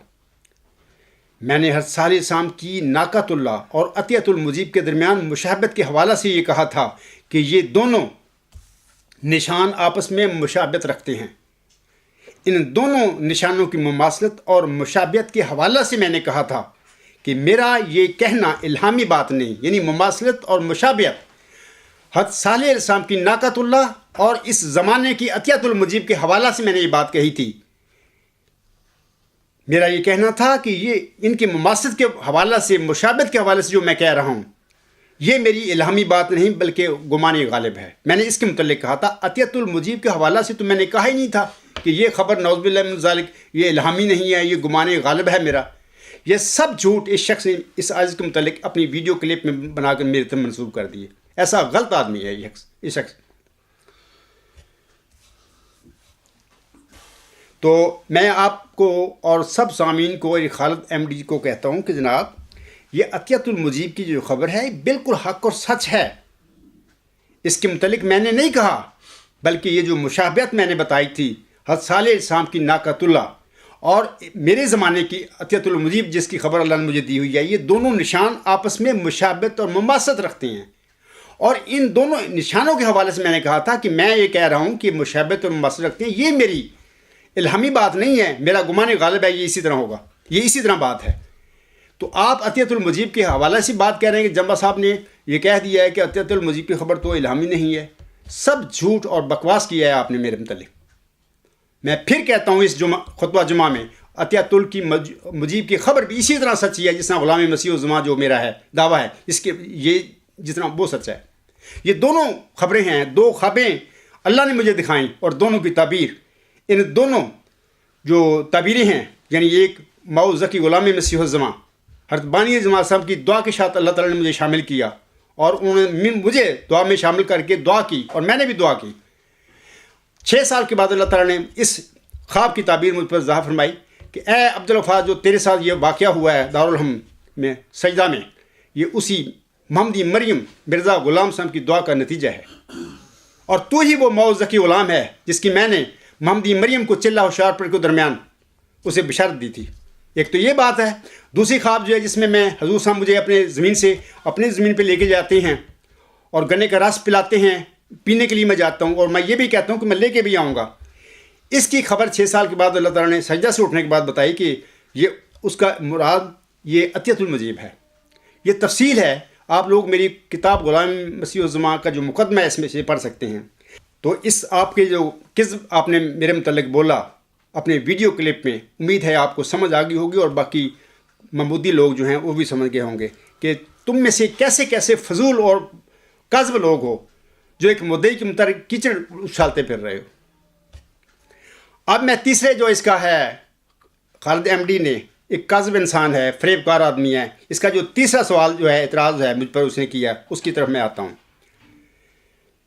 میں نے حضرت صالح علیہ السلام کی ناقۃ اللہ اور عطیۃ المجیب کے درمیان مشابہت کے حوالے سے یہ کہا تھا کہ یہ دونوں نشان آپس میں مشابہت رکھتے ہیں۔ ان دونوں نشانوں کی مماثلت اور مشابہت کے حوالے سے میں نے کہا تھا کہ میرا یہ کہنا الہامی بات نہیں، یعنی مماثلت اور مشابہت حضرت صالح علیہ السلام کی ناقۃ اللہ اور اس زمانے کی عطیۃ المجیب کے حوالے سے میں نے یہ بات کہی تھی۔ میرا یہ کہنا تھا کہ یہ ان کی مماثلت کے حوالے سے، مشابہت کے حوالے سے جو میں کہہ رہا ہوں، یہ میری الہامی بات نہیں بلکہ گمان غالب ہے۔ میں نے اس کے متعلق کہا تھا عطیۃ المجیب کے حوالے سے تو میں نے کہا ہی نہیں تھا کہ یہ خبر نعوذ باللہ من ذالک یہ الہامی نہیں ہے، یہ گمان غالب ہے میرا۔ یہ سب جھوٹ اس شخص نے اس عزیز کے متعلق اپنی ویڈیو کلپ میں بنا کر میرے تک منسوب کر دیے۔ ایسا غلط آدمی ہے یہ شخص۔ تو میں آپ کو اور سب سامعین کو اور خالد ایم ڈی کو کہتا ہوں کہ جناب یہ عطیۃ المجیب کی جو خبر ہے بالکل حق اور سچ ہے۔ اس کے متعلق میں نے نہیں کہا، بلکہ یہ جو مشابہت میں نے بتائی تھی حضرت صالح علیہ السلام کی ناقۃ اللہ اور میرے زمانے کی عطیۃ المجیب جس کی خبر اللہ نے مجھے دی ہوئی ہے، یہ دونوں نشان آپس میں مشابہت اور مماثلت رکھتے ہیں۔ اور ان دونوں نشانوں کے حوالے سے میں نے کہا تھا کہ میں یہ کہہ رہا ہوں کہ مشابہت اور مماثلت رکھتے ہیں، یہ میری الہامی بات نہیں ہے، میرا گمان غالب ہے، یہ اسی طرح ہوگا، یہ اسی طرح بات ہے۔ تو آپ عطیۃ المجیب کے حوالے سے بات کہہ رہے ہیں کہ جمبا صاحب نے یہ کہہ دیا ہے کہ عطیۃ المجیب کی خبر تو الہامی نہیں ہے۔ سب جھوٹ اور بکواس کیا ہے آپ نے میرے متعلق۔ میں پھر کہتا ہوں اس خطبہ جمعہ میں عطیۃ المجیب کی خبر بھی اسی طرح سچی ہے جس طرح غلام مسیح الزمان جو میرا ہے دعویٰ ہے اس کے یہ جتنا وہ سچ ہے۔ یہ دونوں خبریں ہیں، دو خوابیں اللہ نے مجھے دکھائیں اور دونوں کی تعبیر، ان دونوں جو تعبیریں ہیں، یعنی ایک مئو ذکی غلام مسیح الزمان حضرت بانی جماعت صاحب کی دعا کے ساتھ اللہ تعالیٰ نے مجھے شامل کیا اور انہوں نے مجھے دعا میں شامل کر کے دعا کی اور میں نے بھی دعا کی۔ 6 سال کے بعد اللہ تعالیٰ نے اس خواب کی تعبیر مجھ پر ظاہر فرمائی کہ اے عبدالوفاظ جو تیرے ساتھ یہ واقعہ ہوا ہے دارالحم میں سجدہ میں، یہ اسی محمدی مریم مرزا غلام صاحب کی دعا کا نتیجہ ہے، اور تو ہی وہ مئو ذکی غلام ہے جس کی میں نے محمدی مریم کو چلہ ہوشیار پر کے درمیان اسے بشارت دی تھی۔ ایک تو یہ بات ہے۔ دوسری خواب جو ہے جس میں حضور صاحب مجھے اپنے زمین پہ لے کے جاتے ہیں اور گنے کا رس پلاتے ہیں، پینے کے لیے میں جاتا ہوں، اور میں یہ بھی کہتا ہوں کہ میں لے کے بھی آؤں گا۔ اس کی خبر 6 سال کے بعد اللہ تعالیٰ نے سجدہ سے اٹھنے کے بعد بتائی کہ یہ اس کا مراد یہ عطیۃ المجیب ہے۔ یہ تفصیل ہے، آپ لوگ میری کتاب غلام مسیح الزمان کا جو مقدمہ ہے اس میں سے پڑھ سکتے ہیں۔ تو اس آپ کے جو کذب آپ نے میرے متعلق بولا اپنے ویڈیو کلپ میں، امید ہے آپ کو سمجھ آ گئی ہوگی اور باقی محمودی لوگ جو ہیں وہ بھی سمجھ گئے ہوں گے کہ تم میں سے کیسے کیسے فضول اور کاذب لوگ ہو جو ایک مدعی کے متعلق کیچڑ اچھالتے پھر رہے ہو۔ اب میں تیسرے جو اس کا ہے خالد ایم ڈی نے ایک کاذب انسان ہے، فریب کار آدمی ہے، اس کا جو تیسرا سوال جو ہے اعتراض ہے مجھ پر اس نے کیا، اس کی طرف میں آتا ہوں۔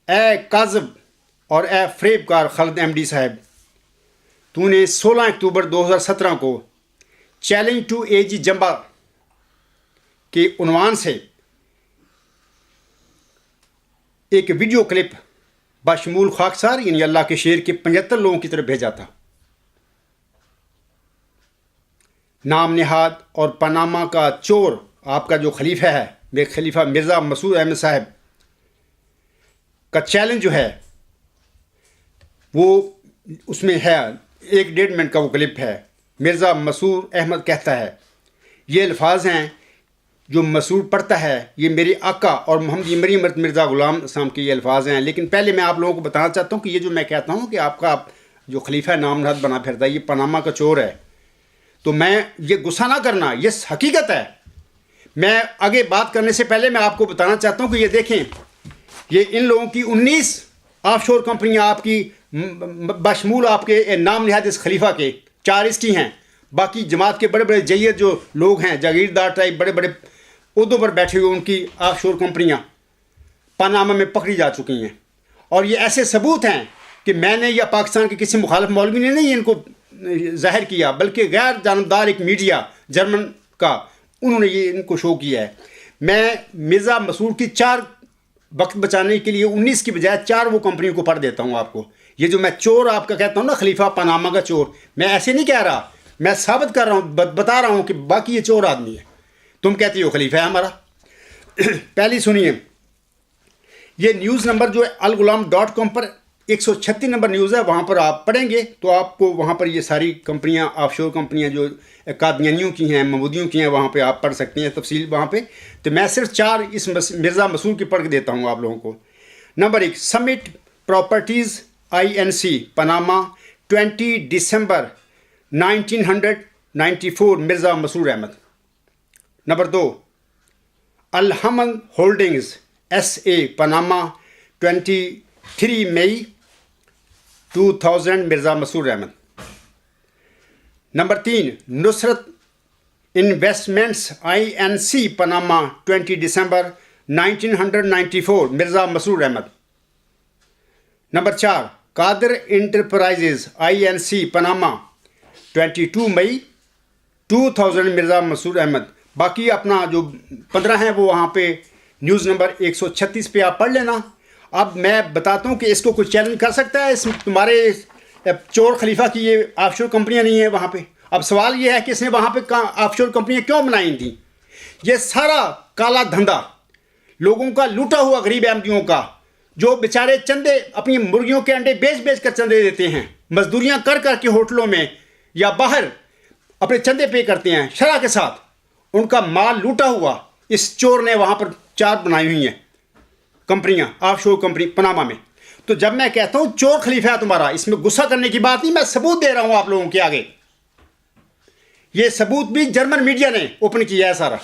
اے کاذب اور اے فریب کار خالد ایم ڈی صاحب، تو نے 16 اکتوبر 2017 کو چیلنج ٹو اے جی جمبا کے عنوان سے ایک ویڈیو کلپ بشمول خاکسار یعنی اللہ کے شیر کے 75 لوگوں کی طرف بھیجا تھا۔ نام نہاد اور پاناما کا چور آپ کا جو خلیفہ ہے، میرے خلیفہ مرزا مسعود احمد صاحب کا چیلنج جو ہے وہ اس میں ہے 1.5 منٹ کا وہ کلپ ہے۔ مرزا مسعود احمد کہتا ہے، یہ الفاظ ہیں جو مسعود پڑھتا ہے، یہ میرے آقا اور محمدی مریم مرزا غلام صاحب کے یہ الفاظ ہیں۔ لیکن پہلے میں آپ لوگوں کو بتانا چاہتا ہوں کہ یہ جو میں کہتا ہوں کہ آپ کا جو خلیفہ نام نہاد بنا پھرتا ہے یہ پاناما کا چور ہے، تو میں یہ غصہ نہ کرنا، یہ حقیقت ہے۔ میں آگے بات کرنے سے پہلے میں آپ کو بتانا چاہتا ہوں کہ یہ دیکھیں، یہ ان لوگوں کی 19 آف شور کمپنیاں آپ کی بشمول آپ کے نام نہاد اس خلیفہ کے 4 اس کی ہیں، باقی جماعت کے بڑے بڑے جیت جو لوگ ہیں جاگیردار ٹائپ بڑے بڑے عہدوں پر بیٹھے ہوئے ان کی آف شور کمپنیاں پاناما میں پکڑی جا چکی ہیں، اور یہ ایسے ثبوت ہیں کہ میں نے یا پاکستان کے کسی مخالف مولوی نے نہیں ان کو ظاہر کیا، بلکہ غیر جانبدار ایک میڈیا جرمن کا، انہوں نے یہ ان کو شو کیا ہے۔ میں مرزا مسرور کی 4 وقت بچانے کے لیے 19 کی بجائے 4 وہ کمپنیوں کو پڑھ دیتا ہوں آپ کو۔ یہ جو میں چور آپ کا کہتا ہوں نا، خلیفہ پاناما کا چور، میں ایسے نہیں کہہ رہا، میں ثابت کر رہا ہوں، بتا رہا ہوں کہ باقی یہ چور آدمی ہے، تم کہتے ہو خلیفہ ہے ہمارا۔ پہلی سنیے، یہ نیوز نمبر جو ہے الغلام.com پر 136 نمبر نیوز ہے، وہاں پر آپ پڑھیں گے تو آپ کو وہاں پر یہ ساری کمپنیاں، آف شور کمپنیاں جو قادیانیوں کی ہیں، محمودیوں کی ہیں، وہاں پہ آپ پڑھ سکتے ہیں تفصیل وہاں پہ۔ تو میں صرف 4 اس مرزا مسرور کی پڑھ کے دیتا ہوں آپ لوگوں کو۔ Number 1، summit properties INC Panama 20 دسمبر 1994 مرزا مسرور احمد۔ نمبر 2، الحمل ہولڈنگز SA پاناما 23 مئی 2000 Mirza Masroor Ahmad. Number 3، Nusrat investments INC Panama 20 دسمبر 1994 Mirza Masroor Ahmad. Number 4، Qadir enterprises INC Panama 22 مئی 2000 مرزا مسرور احمد۔ باقی اپنا جو 15 ہیں وہ وہاں پہ نیوز نمبر 136 پہ آپ پڑھ لینا۔ اب میں بتاتا ہوں کہ اس کو کوئی چیلنج کر سکتا ہے، اس تمہارے چور خلیفہ کی یہ آف شور کمپنیاں نہیں ہیں وہاں پہ۔ اب سوال یہ ہے کہ اس نے وہاں پہ آف شور کمپنیاں کیوں بنائی تھیں؟ یہ سارا کالا دھندا لوگوں کا لوٹا ہوا غریب احمدیوں کا، جو بیچارے چندے اپنی مرغیوں کے انڈے بیچ کر چندے دیتے ہیں، مزدوریاں کر کے ہوٹلوں میں یا باہر اپنے چندے پے کرتے ہیں شرح کے ساتھ، ان کا مال لوٹا ہوا اس چور نے وہاں پر 4 بنائی ہوئی ہیں کمپنیاں، آف شور کمپنی پاناما میں۔ تو جب میں کہتا ہوں چور خلیفہ ہے تمہارا، اس میں غصہ کرنے کی بات نہیں، میں ثبوت دے رہا ہوں آپ لوگوں کے آگے۔ یہ ثبوت بھی جرمن میڈیا نے اوپن کیا ہے سارا۔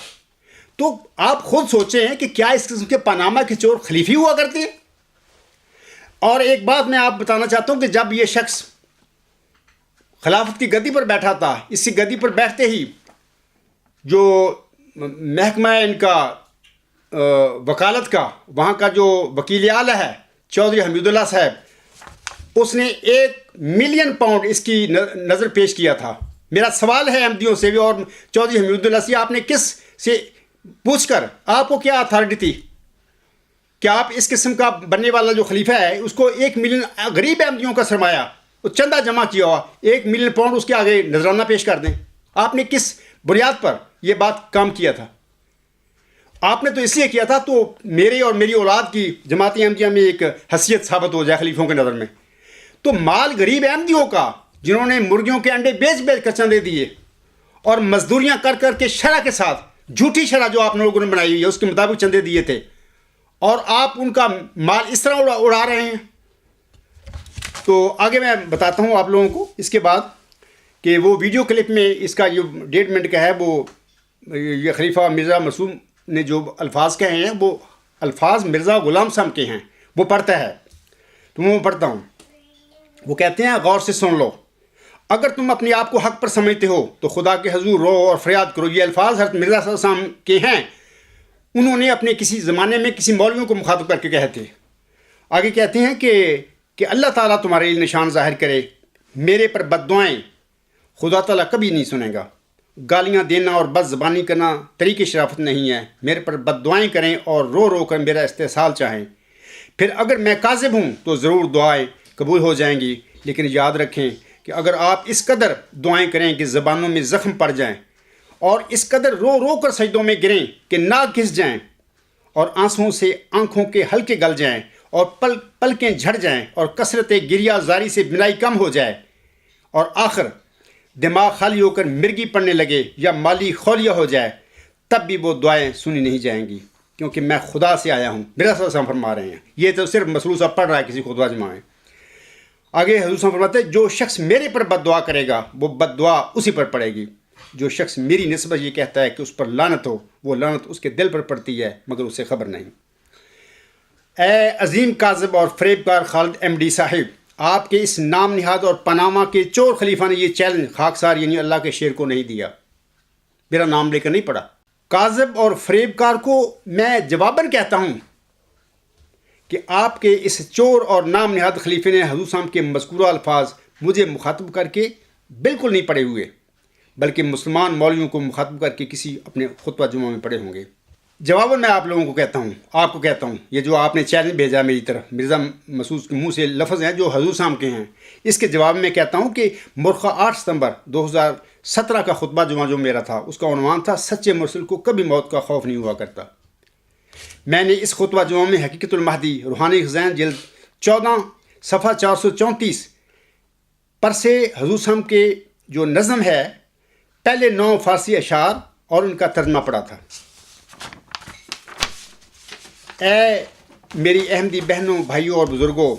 تو آپ خود سوچیں ہیں کہ کیا اس قسم کے پاناما کے چور خلیفی ہوا کرتے ہیں؟ اور ایک بات میں آپ بتانا چاہتا ہوں کہ جب یہ شخص خلافت کی گدی پر بیٹھا تھا، اسی گدی پر بیٹھتے ہی جو محکمہ ان کا وکالت کا، وہاں کا جو وکیل اعلیٰ ہے چودھری حمید اللہ صاحب، اس نے 1 ملین پاؤنڈ اس کی نظر پیش کیا تھا۔ میرا سوال ہے احمدیوں سے بھی اور چودھری حمید اللہ سے، آپ نے کس سے پوچھ کر، آپ کو کیا اتھارٹی تھی کہ آپ اس قسم کا بننے والا جو خلیفہ ہے اس کو 1 ملین غریب احمدیوں کا سرمایہ، وہ چندہ جمع کیا ہوا 1 ملین پاؤنڈ اس کے آگے نذرانہ پیش کر دیں؟ آپ نے کس بنیاد پر یہ بات کام کیا تھا؟ آپ نے تو اس لیے کیا تھا تو میرے اور میری اولاد کی جماعت احمدیہ میں ایک حیثیت ثابت ہو جائے خلیفوں کے نظر میں۔ تو مال غریب احمدیوں کا، جنہوں نے مرغیوں کے انڈے بیچ کر چندے دیے اور مزدوریاں کر کے شرح کے ساتھ، جھوٹی شرح جو آپ لوگوں نے بنائی ہوئی ہے اس کے مطابق چندے دیے تھے، اور آپ ان کا مال اس طرح اڑا رہے ہیں۔ تو آگے میں بتاتا ہوں آپ لوگوں کو اس کے بعد کہ وہ ویڈیو کلپ میں اس کا جو 1.5 منٹ کا ہے، وہ یہ خلیفہ مرزا مسرور نے جو الفاظ کہے ہیں وہ الفاظ مرزا غلام صاحب کے ہیں، وہ پڑھتا ہے تو میں وہ پڑھتا ہوں۔ وہ کہتے ہیں، غور سے سن لو، اگر تم اپنے آپ کو حق پر سمجھتے ہو تو خدا کے حضور رو اور فریاد کرو۔ یہ الفاظ حضرت مرزا صلی اللہ علیہ وسلم کے ہیں، انہوں نے اپنے کسی زمانے میں کسی مولویوں کو مخاطب کر کے کہے تھے۔ آگے کہتے ہیں کہ اللہ تعالیٰ تمہارے لیے نشان ظاہر کرے، میرے پر بد دعائیں خدا تعالیٰ کبھی نہیں سنے گا۔ گالیاں دینا اور بد زبانی کرنا طریق شرافت نہیں ہے۔ میرے پر بد دعائیں کریں اور رو کر میرا استحصال چاہیں، پھر اگر میں کاذب ہوں تو ضرور دعائیں قبول ہو جائیں گی، لیکن یاد رکھیں کہ اگر آپ اس قدر دعائیں کریں کہ زبانوں میں زخم پڑ جائیں، اور اس قدر رو کر سجدوں میں گریں کہ ناک گھس جائیں، اور آنسوؤں سے آنکھوں کے حلقے گل جائیں، اور پلکیں جھڑ جائیں، اور کثرت گریہ زاری سے بینائی کم ہو جائے، اور آخر دماغ خالی ہو کر مرگی پڑنے لگے یا مالی خولیہ ہو جائے، تب بھی وہ دعائیں سنی نہیں جائیں گی، کیونکہ میں خدا سے آیا ہوں۔ میرا صلی اللہ علیہ وسلم فرما رہے ہیں، یہ تو صرف مسرور صاحب پڑھ رہا ہے کسی خطبہ جمعہ میں۔ آگے حضور صلی اللہ علیہ وسلم فرماتے ہیں، جو شخص میرے پر بد دعا کرے گا وہ بد دعا اسی پر پڑے گی۔ جو شخص میری نسبت یہ کہتا ہے کہ اس پر لعنت ہو، وہ لعنت اس کے دل پر پڑتی ہے مگر اسے خبر نہیں۔ اے عظیم کاذب اور فریبکار خالد MD صاحب، آپ کے اس نام نہاد اور پاناما کے چور خلیفہ نے یہ چیلنج خاکسار یعنی اللہ کے شیر کو نہیں دیا، میرا نام لے کر نہیں پڑا۔ کاذب اور فریبکار کو میں جواباً کہتا ہوں کہ آپ کے اس چور اور نام نہاد خلیفے نے حضور صاحب کے مذکورہ الفاظ مجھے مخاطب کر کے بالکل نہیں پڑھے ہوئے، بلکہ مسلمان مولویوں کو مخاطب کر کے کسی اپنے خطبہ جمعہ میں پڑھے ہوں گے۔ جواباً میں آپ لوگوں کو کہتا ہوں، آپ کو کہتا ہوں، یہ جو آپ نے چیلنج بھیجا میری طرف، مرزا مسعود کے منہ سے لفظ ہیں جو حضور صاحب کے ہیں، اس کے جواب میں کہتا ہوں کہ مرخہ 8 ستمبر 2017 کا خطبہ جمعہ جو میرا تھا، اس کا عنوان تھا سچے مرسل کو کبھی موت کا خوف نہیں ہوا کرتا۔ میں نے اس خطبہ جمعہ میں حقیقت المہدی روحانی خزائن جلد 14 صفحہ 434 پر سے حضور صاحب کے جو نظم ہے پہلے 9 فارسی اشعار اور ان کا ترجمہ پڑھا تھا۔ اے میری احمدی بہنوں، بھائیوں اور بزرگوں،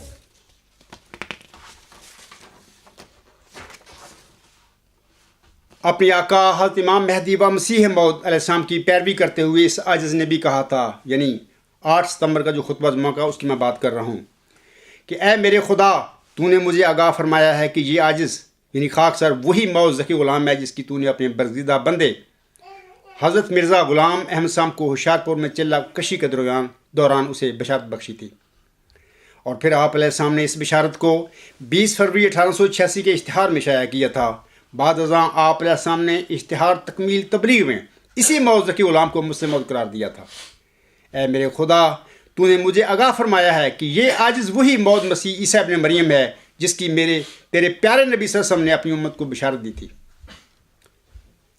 اپنی آقا حضرت امام مہدی و مسیح موعود علیہ السلام کی پیروی کرتے ہوئے اس عاجز نے بھی کہا تھا، یعنی 8 ستمبر کا جو خطبہ جمعہ کا اس کی میں بات کر رہا ہوں، کہ اے میرے خدا، تو نے مجھے آگاہ فرمایا ہے کہ یہ عاجز یعنی خاکسار وہی موعود ذکی غلام ہے جس کی تو نے اپنے برگزیدہ بندے حضرت مرزا غلام احمد صاحب کو ہوشیارپور میں چلہ کشی کے دوران اسے بشارت بخشی تھی۔ اور پھر آپ علیہ السلام نے اس بشارت کو 20 فروری 1886 کے اشتہار میں شائع کیا تھا۔ بعد ازاں آپ علیہ السلام نے اشتہار تکمیل تبلیغ میں اسی موعود ذکی غلام کو مسلم موعود قرار دیا تھا۔ اے میرے خدا، تو نے مجھے آگاہ فرمایا ہے کہ یہ عاجز وہی موعود مسیح عیسیٰ ابن مریم ہے جس کی تیرے پیارے نبی صلی اللہ علیہ وسلم نے اپنی امت کو بشارت دی تھی۔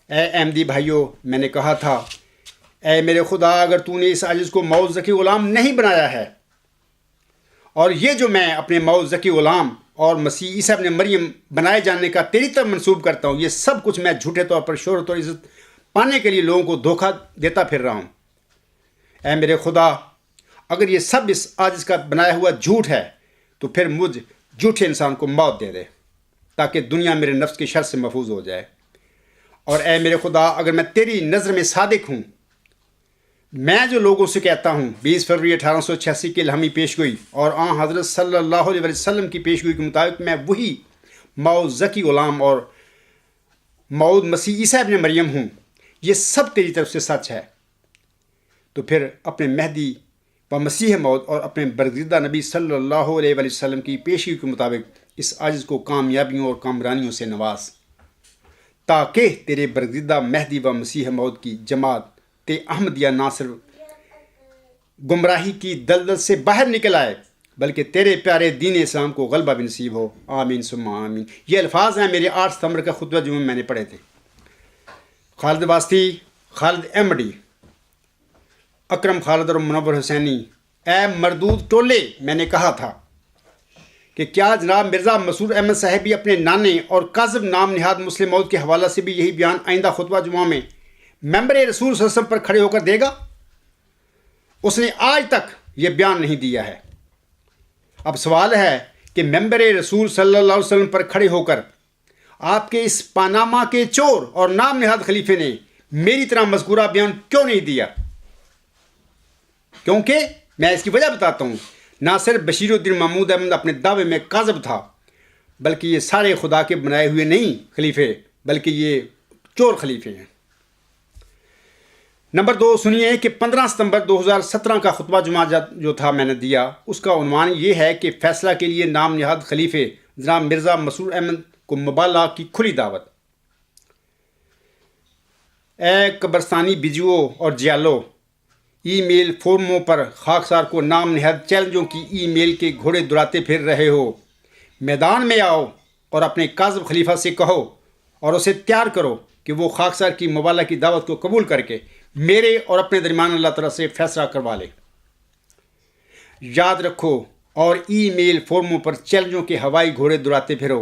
اے احمدی بھائیوں، میں نے کہا تھا، اے میرے خدا، اگر تو نے اس عاجز کو موعود ذکی غلام نہیں بنایا ہے، اور یہ جو میں اپنے موعود ذکی غلام اور مسیح عیسیٰ ابن مریم بنائے جانے کا تیری طرف منسوب کرتا ہوں، یہ سب کچھ میں جھوٹے طور پر شہرت اور عزت پانے کے لیے لوگوں کو دھوکہ دیتا پھر رہا ہوں۔ اے میرے خدا، اگر یہ سب اس عاجز کا بنایا ہوا جھوٹ ہے تو پھر مجھ جھوٹے انسان کو موت دے دے تاکہ دنیا میرے نفس کی شر سے محفوظ ہو جائے۔ اور اے میرے خدا، اگر میں تیری نظر میں صادق ہوں، میں جو لوگوں سے کہتا ہوں 20 فروری 1886 کی الہامی پیشگوئی اور آن حضرت صلی اللہ علیہ وسلم کی پیشگوئی کے مطابق میں وہی موعود ذکی غلام اور موعود مسیح عیسیٰ ابن مریم ہوں، یہ سب تیری طرف سے سچ ہے، تو پھر اپنے مہدی و مسیح موعود اور اپنے برگزیدہ نبی صلی اللہ علیہ وسلم کی پیشگوئی کے مطابق اس عاجز کو کامیابیوں اور کامرانیوں سے نواز، تاکہ تیرے برگزیدہ مہدی و مسیح موعود کی جماعت احمدیہ نہ صرف گمراہی کی دلدل سے باہر نکل آئے بلکہ تیرے پیارے دین اسلام کو غلبہ بھی نصیب ہو، آمین ثم آمین۔ یہ الفاظ ہیں میرے 8 ستمبر کا خطبہ جمعہ میں نے پڑھے تھے۔ خالد واسطی، خالد احمدی، اکرم خالد اور منور حسینی، اے مردود ٹولے، میں نے کہا تھا کہ کیا جناب مرزا مسعود احمد صاحبی اپنے نانے اور کاذب نام نہاد مسلم موعود کے حوالہ سے بھی یہی بیان آئندہ خطبہ جمعہ میں ممبر رسول صلی اللہ علیہ وسلم پر کھڑے ہو کر دے گا؟ اس نے آج تک یہ بیان نہیں دیا ہے۔ اب سوال ہے کہ ممبر رسول صلی اللہ علیہ وسلم پر کھڑے ہو کر آپ کے اس پاناما کے چور اور نام نہاد خلیفے نے میری طرح مذکورہ بیان کیوں نہیں دیا؟ کیونکہ میں اس کی وجہ بتاتا ہوں، نہ صرف بشیر الدین محمود احمد اپنے دعوے میں کاذب تھا، بلکہ یہ سارے خدا کے بنائے ہوئے نہیں خلیفے، بلکہ یہ چور خلیفے ہیں۔ نمبر 2 سنیے کہ 15 ستمبر 2017 کا خطبہ جمعہ جو تھا میں نے دیا، اس کا عنوان یہ ہے کہ فیصلہ کے لیے نام نہاد خلیفے جناب مرزا مسعود احمد کو مبالغہ کی کھلی دعوت۔ اے قبرستانی بجوؤ اور جیالو، ای میل فورموں پر خاکسار کو نام نہاد چیلنجوں کی ای میل کے گھوڑے دوڑاتے پھر رہے ہو، میدان میں آؤ اور اپنے کاذب خلیفہ سے کہو اور اسے تیار کرو کہ وہ خاکسار کی مبالغہ کی دعوت کو قبول کر کے میرے اور اپنے درمیان اللہ تعالیٰ سے فیصلہ کروا لے۔ یاد رکھو اور ای میل فورموں پر چیلنجوں کے ہوائی گھوڑے دوڑاتے پھرو۔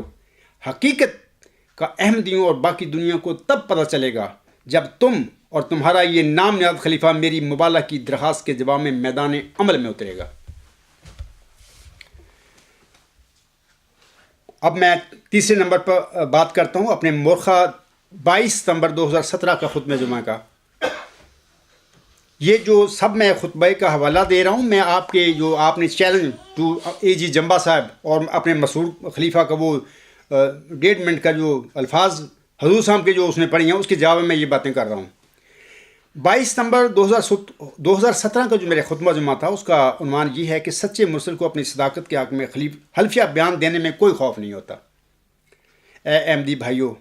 حقیقت کا احمدیوں اور باقی دنیا کو تب پتہ چلے گا جب تم اور تمہارا یہ نام نہاد خلیفہ میری مبالغہ کی درخواست کے جواب میں میدان عمل میں اترے گا۔ اب میں تیسرے نمبر پر بات کرتا ہوں اپنے مرخہ 22 ستمبر 2017 کا خطبہ جمعہ کا۔ یہ جو سب میں خطبہ کا حوالہ دے رہا ہوں، میں آپ کے جو آپ نے چیلنج ٹو اے جی جمبا صاحب اور اپنے مسعود خلیفہ کا وہ 1.5 منٹ کا جو الفاظ حضور صاحب کے جو اس نے پڑھی ہیں، اس کے جواب میں یہ باتیں کر رہا ہوں۔ 22 ستمبر 2017 کا جو میرے خطبہ جمعہ تھا، اس کا عنوان یہ ہے کہ سچے مرسل کو اپنی صداقت کے حق میں حلفیہ بیان دینے میں کوئی خوف نہیں ہوتا۔ اے احمدی بھائیوں،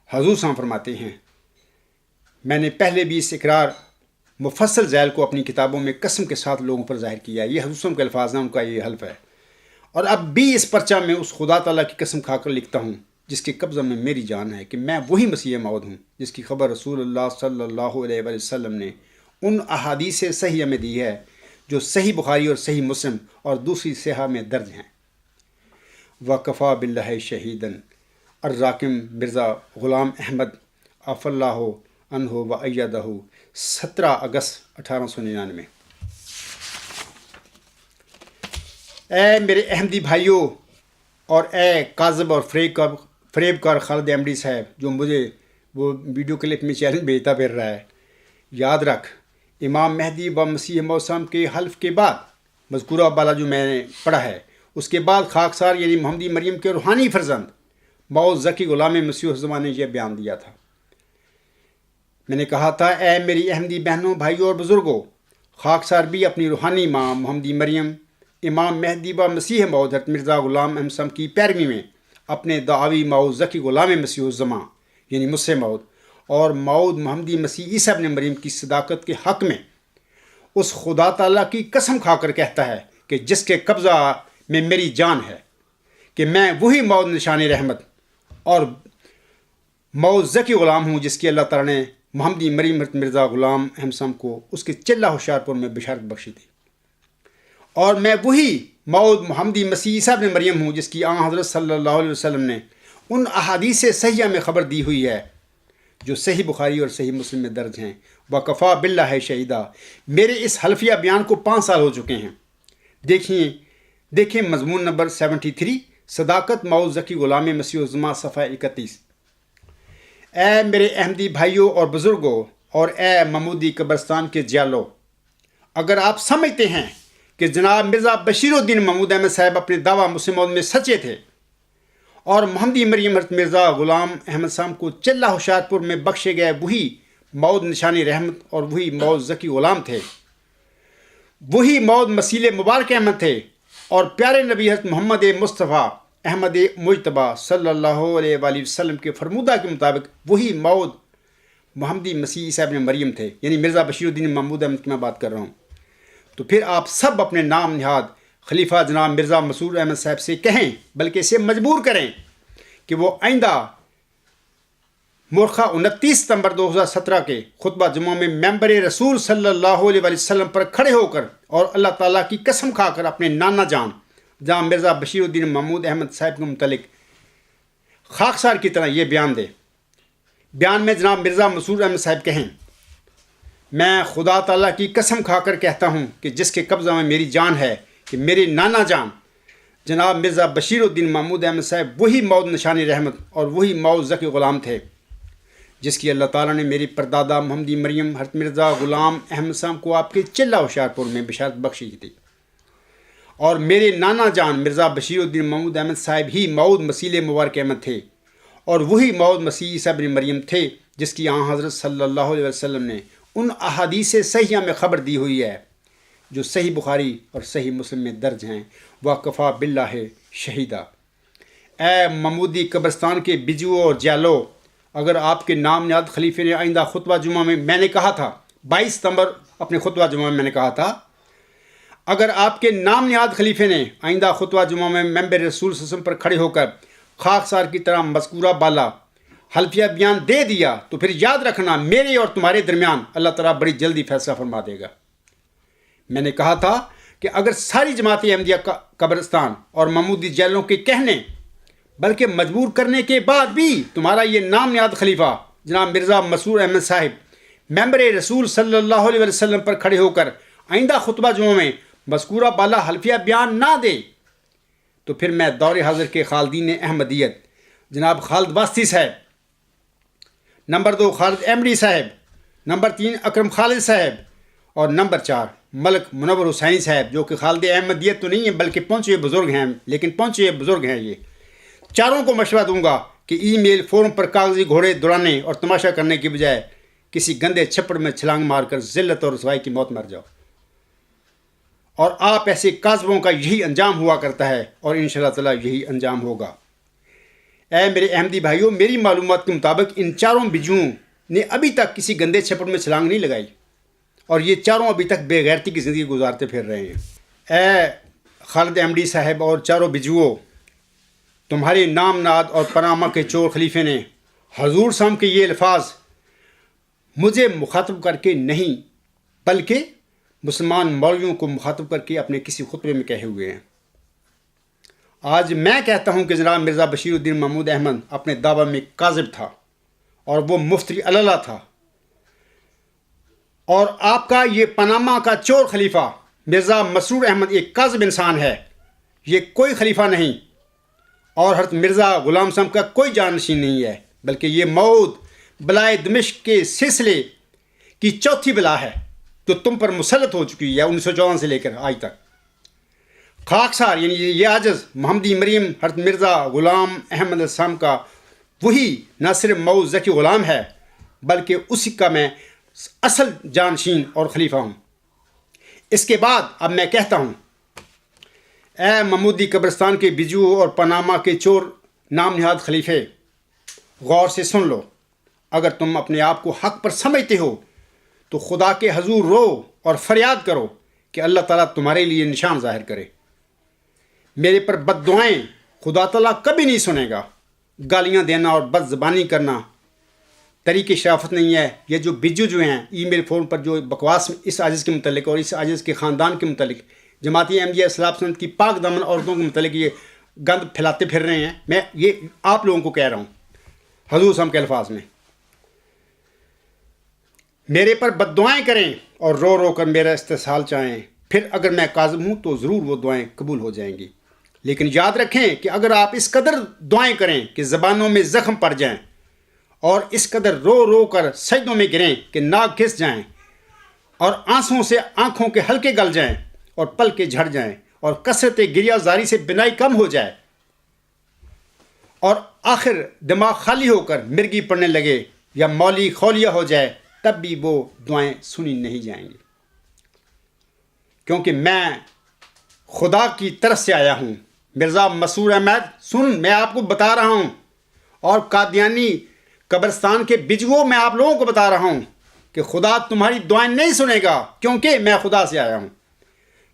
حضور صاحب فرماتے ہیں، میں نے پہلے بھی اس اقرار مفصل ذیل کو اپنی کتابوں میں قسم کے ساتھ لوگوں پر ظاہر کیا ہے۔ یہ حضور صاحب کے الفاظ ہیں، ان کا یہ حلف ہے۔ اور اب بھی اس پرچہ میں اس خدا تعالیٰ کی قسم کھا کر لکھتا ہوں جس کے قبضہ میں میری جان ہے، کہ میں وہی مسیح موعود ہوں جس کی خبر رسول اللہ صلی اللہ علیہ وآلہ وسلم نے ان احادیث صحیحہ میں دی ہے جو صحیح بخاری اور صحیح مسلم اور دوسری صحیحہ میں درج ہیں۔ وَكَفَى بِاللَّهِ شَهِيدًا الراکم مرزا غلام احمد عف اللہ عنہ وأیدہ 17 اگست 1899۔ اے میرے احمدی بھائیوں اور اے کاذب اور فریب کار خالد احمدی صاحب جو مجھے وہ ویڈیو کلپ میں چیلنج بھیجتا پھر رہا ہے، یاد رکھ، امام مہدی و مسیح موعود کے حلف کے بعد مذکورہ بالا جو میں نے پڑھا ہے، اس کے بعد خاکسار یعنی محمدی مریم کے روحانی فرزند موعود ذکی غلام مسیح الزمان نے یہ بیان دیا تھا۔ میں نے کہا تھا، اے میری احمدی بہنوں، بھائیوں اور بزرگوں، خاکسار بھی اپنی روحانی ماں محمدی مریم امام مہدی و مسیح موعود حضرت مرزا غلام احمد صاحب کی پیروی میں اپنے دعوی موعود ذکی غلام مسیح الزمان یعنی مجھ سے موعود اور موعود محمدی مسیح عیسیٰ ابن مریم کی صداقت کے حق میں اس خدا تعالیٰ کی قسم کھا کر کہتا ہے کہ جس کے قبضہ میں میری جان ہے، کہ میں وہی موعود نشان رحمت اور موعود ذکی غلام ہوں جس کی اللہ تعالیٰ نے محمدی مریم حضرت مرزا غلام احمد صاحب کو اس کے چلہ ہوشیار پور میں بشارت بخشی تھی، اور میں وہی موعود محمدی مسیح عیسیٰ ابن مریم ہوں جس کی آن حضرت صلی اللہ علیہ وسلم نے ان احادیث صحیحہ میں خبر دی ہوئی ہے جو صحیح بخاری اور صحیح مسلم میں درج ہیں۔ وَكَفَى بِاللَّهِ شَهِيدًا میرے اس حلفیہ بیان کو 5 سال ہو چکے ہیں۔ دیکھیں مضمون نمبر 73، صداقت موعود ذکی غلام مسیح الزمان، صفحہ 31۔ اے میرے احمدی بھائیوں اور بزرگوں اور اے محمودی قبرستان کے جالو، اگر آپ سمجھتے ہیں کہ جناب مرزا بشیر الدین محمود احمد صاحب اپنے دعویٰ مسلم موعود میں سچے تھے اور محمدی مریم حضرت مرزا غلام احمد صاحب کو چلہ ہوشیار پور میں بخشے گئے وہی موعود نشانی رحمت اور وہی موعود ذکی غلام تھے، وہی موعود مسیل مبارک احمد تھے، اور پیارے نبی حضرت محمد مصطفیٰ احمد مجتبیٰ صلی اللہ علیہ وآلہ وسلم کے فرمودہ کے مطابق وہی موعود محمدی مسیح عیسیٰ ابن مریم تھے، یعنی مرزا بشیر الدین محمود احمد کی میں بات کر رہا ہوں، تو پھر آپ سب اپنے نام نہاد خلیفہ جناب مرزا مسرور احمد صاحب سے کہیں، بلکہ اسے مجبور کریں کہ وہ آئندہ مورخہ 29 ستمبر 2017 کے خطبہ جمعہ میں ممبر رسول صلی اللہ علیہ وآلہ وسلم پر کھڑے ہو کر اور اللہ تعالیٰ کی قسم کھا کر اپنے نانا جان جناب مرزا بشیر الدین محمود احمد صاحب کے متعلق خاکسار کی طرح یہ بیان دے۔ بیان میں جناب مرزا مسرور احمد صاحب کہیں، میں خدا تعالیٰ کی قسم کھا کر کہتا ہوں کہ جس کے قبضہ میں میری جان ہے کہ میرے نانا جان جناب مرزا بشیر الدین محمود احمد صاحب وہی موعود نشانی رحمت اور وہی موعود ذکی غلام تھے جس کی اللہ تعالیٰ نے میری پردادا محمدی مریم حضرت مرزا غلام احمد صاحب کو آپ کے چلہ ہوشیار پور میں بشارت بخشی تھی، اور میرے نانا جان مرزا بشیر الدین محمود احمد صاحب ہی موعود مسیل مبارک احمد تھے، اور وہی موعود مسیح عیسیٰ ابن مریم تھے جس کی آن حضرت صلی اللہ علیہ وسلم نے ان احادیث صحیحہ میں خبر دی ہوئی ہے جو صحیح بخاری اور صحیح مسلم میں درج ہیں۔ وَكَفَى بِاللَّهِ شَهِيدًا اے محمودی قبرستان کے بجو اور جالو، اگر آپ کے نام نہاد خلیفے نے آئندہ خطبہ جمعہ میں نے کہا تھا 22 ستمبر اپنے خطبہ جمعہ میں نے کہا تھا، اگر آپ کے نام نہاد خلیفے نے آئندہ خطبہ جمعہ میں ممبر رسول صلی اللہ علیہ وسلم پر کھڑے ہو کر خاکسار کی طرح مذکورہ بالا حلفیہ بیان دے دیا تو پھر یاد رکھنا میرے اور تمہارے درمیان اللہ تعالیٰ بڑی جلدی فیصلہ فرما دے گا۔ میں نے کہا تھا کہ اگر ساری جماعت احمدیہ قبرستان اور محمودی جیلوں کے کہنے بلکہ مجبور کرنے کے بعد بھی تمہارا یہ نام نہاد خلیفہ جناب مرزا مسرور احمد صاحب ممبر رسول صلی اللہ علیہ وسلم پر کھڑے ہو کر آئندہ خطبہ جمعہ میں مذکورہ بالا حلفیہ بیان نہ دے تو پھر میں دور حاضر کے خالدین احمدیت جناب خالد واسطی صاحب، نمبر 2 خالد احمدی صاحب، نمبر 3 اکرم خالد صاحب اور نمبر 4 ملک منور حسینی صاحب، جو کہ خالد احمدیت تو نہیں ہیں بلکہ پہنچے ہوئے بزرگ ہیں، لیکن پہنچے ہوئے بزرگ ہیں، یہ چاروں کو مشورہ دوں گا کہ ای میل فورم پر کاغذی گھوڑے دوڑانے اور تماشا کرنے کے بجائے کسی گندے چھپڑ میں چھلانگ مار کر ذلت اور رسوائی کی موت مر جاؤ، اور آپ ایسے کاذبوں کا یہی انجام ہوا کرتا ہے اور انشاءاللہ تعالی یہی انجام ہوگا۔ اے میرے احمدی بھائیوں، میری معلومات کے مطابق ان چاروں بجوؤں نے ابھی تک کسی گندے چھپڑ میں چھلانگ نہیں لگائی، اور یہ چاروں ابھی تک بے غیرتی کی زندگی گزارتے پھر رہے ہیں۔ اے خالد احمدی صاحب اور چاروں بجوؤں، تمہارے نام ناد اور پاناما کے چور خلیفے نے حضور صلی اللہ علیہ وسلم کے یہ الفاظ مجھے مخاطب کر کے نہیں بلکہ مسلمان مولویوں کو مخاطب کر کے اپنے کسی خطبے میں کہے ہوئے ہیں۔ آج میں کہتا ہوں کہ جناب مرزا بشیر الدین محمود احمد اپنے دعوی میں کاذب تھا اور وہ مفتری اللہ تھا، اور آپ کا یہ پاناما کا چور خلیفہ مرزا مسرور احمد ایک کاذب انسان ہے، یہ کوئی خلیفہ نہیں، اور حضرت مرزا غلام صاحب کا کوئی جانشین نہیں ہے، بلکہ یہ موعود بلائے دمشق کے سلسلے کی چوتھی بلا ہے جو تم پر مسلط ہو چکی ہے 1954 سے لے کر آج تک۔ خاکسار یعنی یہ عاجز محمدی مریم حضرت مرزا غلام احمد السلام کا وہی نہ صرف موعود ذکی غلام ہے بلکہ اسی کا میں اصل جانشین اور خلیفہ ہوں۔ اس کے بعد اب میں کہتا ہوں، اے محمودی قبرستان کے بجو اور پاناما کے چور نام نہاد خلیفے، غور سے سن لو۔ اگر تم اپنے آپ کو حق پر سمجھتے ہو تو خدا کے حضور رو اور فریاد کرو کہ اللہ تعالیٰ تمہارے لیے نشان ظاہر کرے۔ میرے پر بد دعائیں خدا تعالیٰ کبھی نہیں سنے گا۔ گالیاں دینا اور بد زبانی کرنا طریق شرافت نہیں ہے۔ یہ جو بجو جو ہیں ای میل فون پر جو بکواس اس عاجز کے متعلق اور اس عاجز کے خاندان کے متعلق جماعتی احمدیہ اصلاح سنت کی پاک دامن عورتوں کے متعلق یہ گند پھیلاتے پھر رہے ہیں، میں یہ آپ لوگوں کو کہہ رہا ہوں حضور صلی اللہ علیہ وسلم کے الفاظ میں۔ میرے پر بد دعائیں کریں اور رو رو کر میرا استحصال چاہیں، پھر اگر میں کاذب ہوں تو ضرور وہ دعائیں قبول ہو جائیں گی۔ لیکن یاد رکھیں کہ اگر آپ اس قدر دعائیں کریں کہ زبانوں میں زخم پڑ جائیں اور اس قدر رو رو کر سجدوں میں گریں کہ ناک گھس جائیں اور آنسوں سے آنکھوں کے حلقے گل جائیں اور پل کے جھڑ جائیں اور کثرت گریہ زاری سے بینائی کم ہو جائے اور آخر دماغ خالی ہو کر مرگی پڑنے لگے یا مولی خولیہ ہو جائے، تب بھی وہ دعائیں سنی نہیں جائیں گی، کیونکہ میں خدا کی طرف سے آیا ہوں۔ مرزا مسرور احمد سن، میں آپ کو بتا رہا ہوں، اور قادیانی قبرستان کے بجوؤں میں آپ لوگوں کو بتا رہا ہوں کہ خدا تمہاری دعائیں نہیں سنے گا، کیونکہ میں خدا سے آیا ہوں۔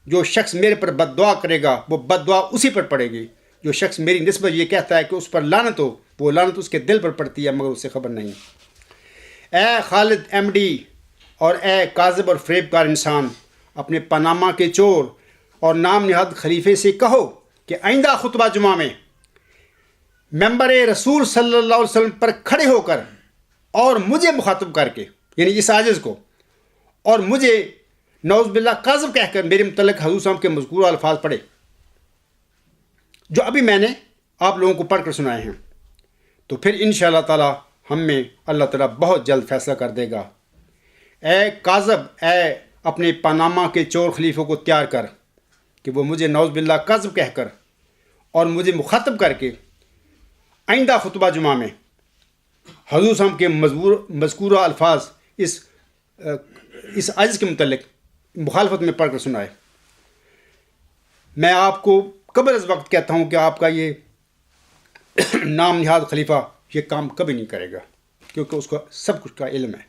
جو شخص میرے پر بد دعا کرے گا وہ بد دعا اسی پر پڑے گی۔ جو شخص میری نسبت یہ کہتا ہے کہ اس پر لعنت ہو، وہ لعنت اس کے دل پر پڑتی ہے مگر اسے خبر نہیں۔ اے خالد احمدی اور اے کاذب اور فریب کار انسان، اپنے پاناما کے چور اور نام نہاد خلیفے سے کہو کہ آئندہ خطبہ جمعہ میں ممبر رسول صلی اللہ علیہ وسلم پر کھڑے ہو کر اور مجھے مخاطب کر کے، یعنی اس عاجز کو، اور مجھے نعوذ باللہ کاذب کہہ کر میرے متعلق حضور صلی اللہ علیہ وسلم کے مذکورہ الفاظ پڑھے جو ابھی میں نے آپ لوگوں کو پڑھ کر سنائے ہیں، تو پھر انشاءاللہ تعالی ہم میں اللہ تعالیٰ بہت جلد فیصلہ کر دے گا۔ اے کاذب، اے اپنے پاناما کے چور خلیفوں کو تیار کر کہ وہ مجھے نعوذ باللہ کاذب کہہ کر اور مجھے مخاطب کر کے آئندہ خطبہ جمعہ میں حضور صلی اللہ علیہ وسلم کے مذکورہ الفاظ اس عاجز کے متعلق مخالفت میں پڑھ کر سنائے۔ میں آپ کو قبل از وقت کہتا ہوں کہ آپ کا یہ نام نہاد خلیفہ یہ کام کبھی نہیں کرے گا، کیونکہ اس کو سب کچھ کا علم ہے۔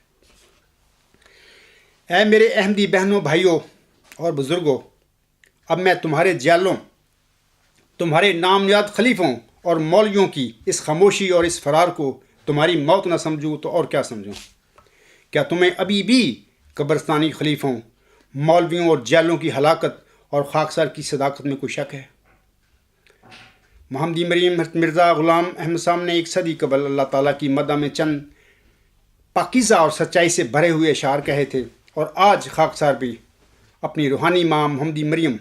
اے میرے احمدی بہنوں، بھائیوں اور بزرگوں، اب میں تمہارے جیلوں، تمہارے نام نہاد خلیفوں اور مولویوں کی اس خاموشی اور اس فرار کو تمہاری موت نہ سمجھوں تو اور کیا سمجھوں؟ کیا تمہیں ابھی بھی قبرستانی خلیفوں، مولویوں اور جیلوں کی ہلاکت اور خاکسار کی صداقت میں کوئی شک ہے؟ محمدی مریم حضرت مرزا غلام احمد صاحب نے ایک صدی قبل اللہ تعالیٰ کی مدح میں چند پاکیزہ اور سچائی سے بھرے ہوئے اشعار کہے تھے، اور آج خاکسار بھی اپنی روحانی ماں محمدی مریم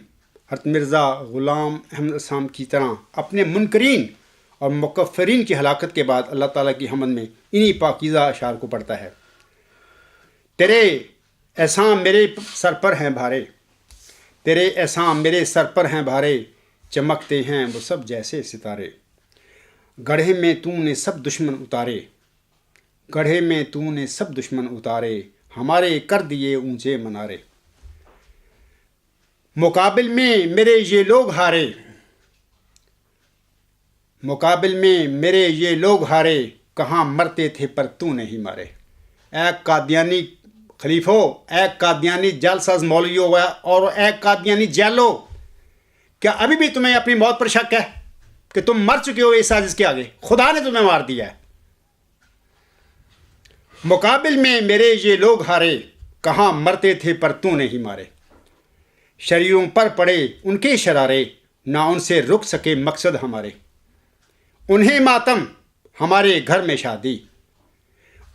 حضرت مرزا غلام احمد صاحب کی طرح اپنے منکرین اور مکفرین کی ہلاکت کے بعد اللہ تعالیٰ کی حمد میں انہی پاکیزہ اشعار کو پڑھتا ہے۔ تیرے احسان میرے سر پر ہیں بھارے، تیرے احسان میرے سر پر ہیں بھارے، چمکتے ہیں وہ سب جیسے ستارے، گڑھے میں تو نے سب دشمن اتارے، گڑھے میں تو نے سب دشمن اتارے، ہمارے کر دیے اونچے منارے، مقابل میں میرے یہ لوگ ہارے، مقابل میں میرے یہ لوگ ہارے، کہاں مرتے تھے پر تو نہیں مارے۔ اے قادیانی خلیفو، اے قادیانی جعلساز مولویو اور اے قادیانی جیلو، کیا ابھی بھی تمہیں اپنی موت پر شک ہے کہ تم مر چکے ہو اس سازش کے آگے؟ خدا نے تمہیں مار دیا ہے۔ مقابل میں میرے یہ لوگ ہارے، کہاں مرتے تھے پر تو نہیں مارے۔ شریروں پر پڑے ان کے شرارے، نہ ان سے رک سکے مقصد ہمارے۔ انہیں ماتم ہمارے گھر میں شادی،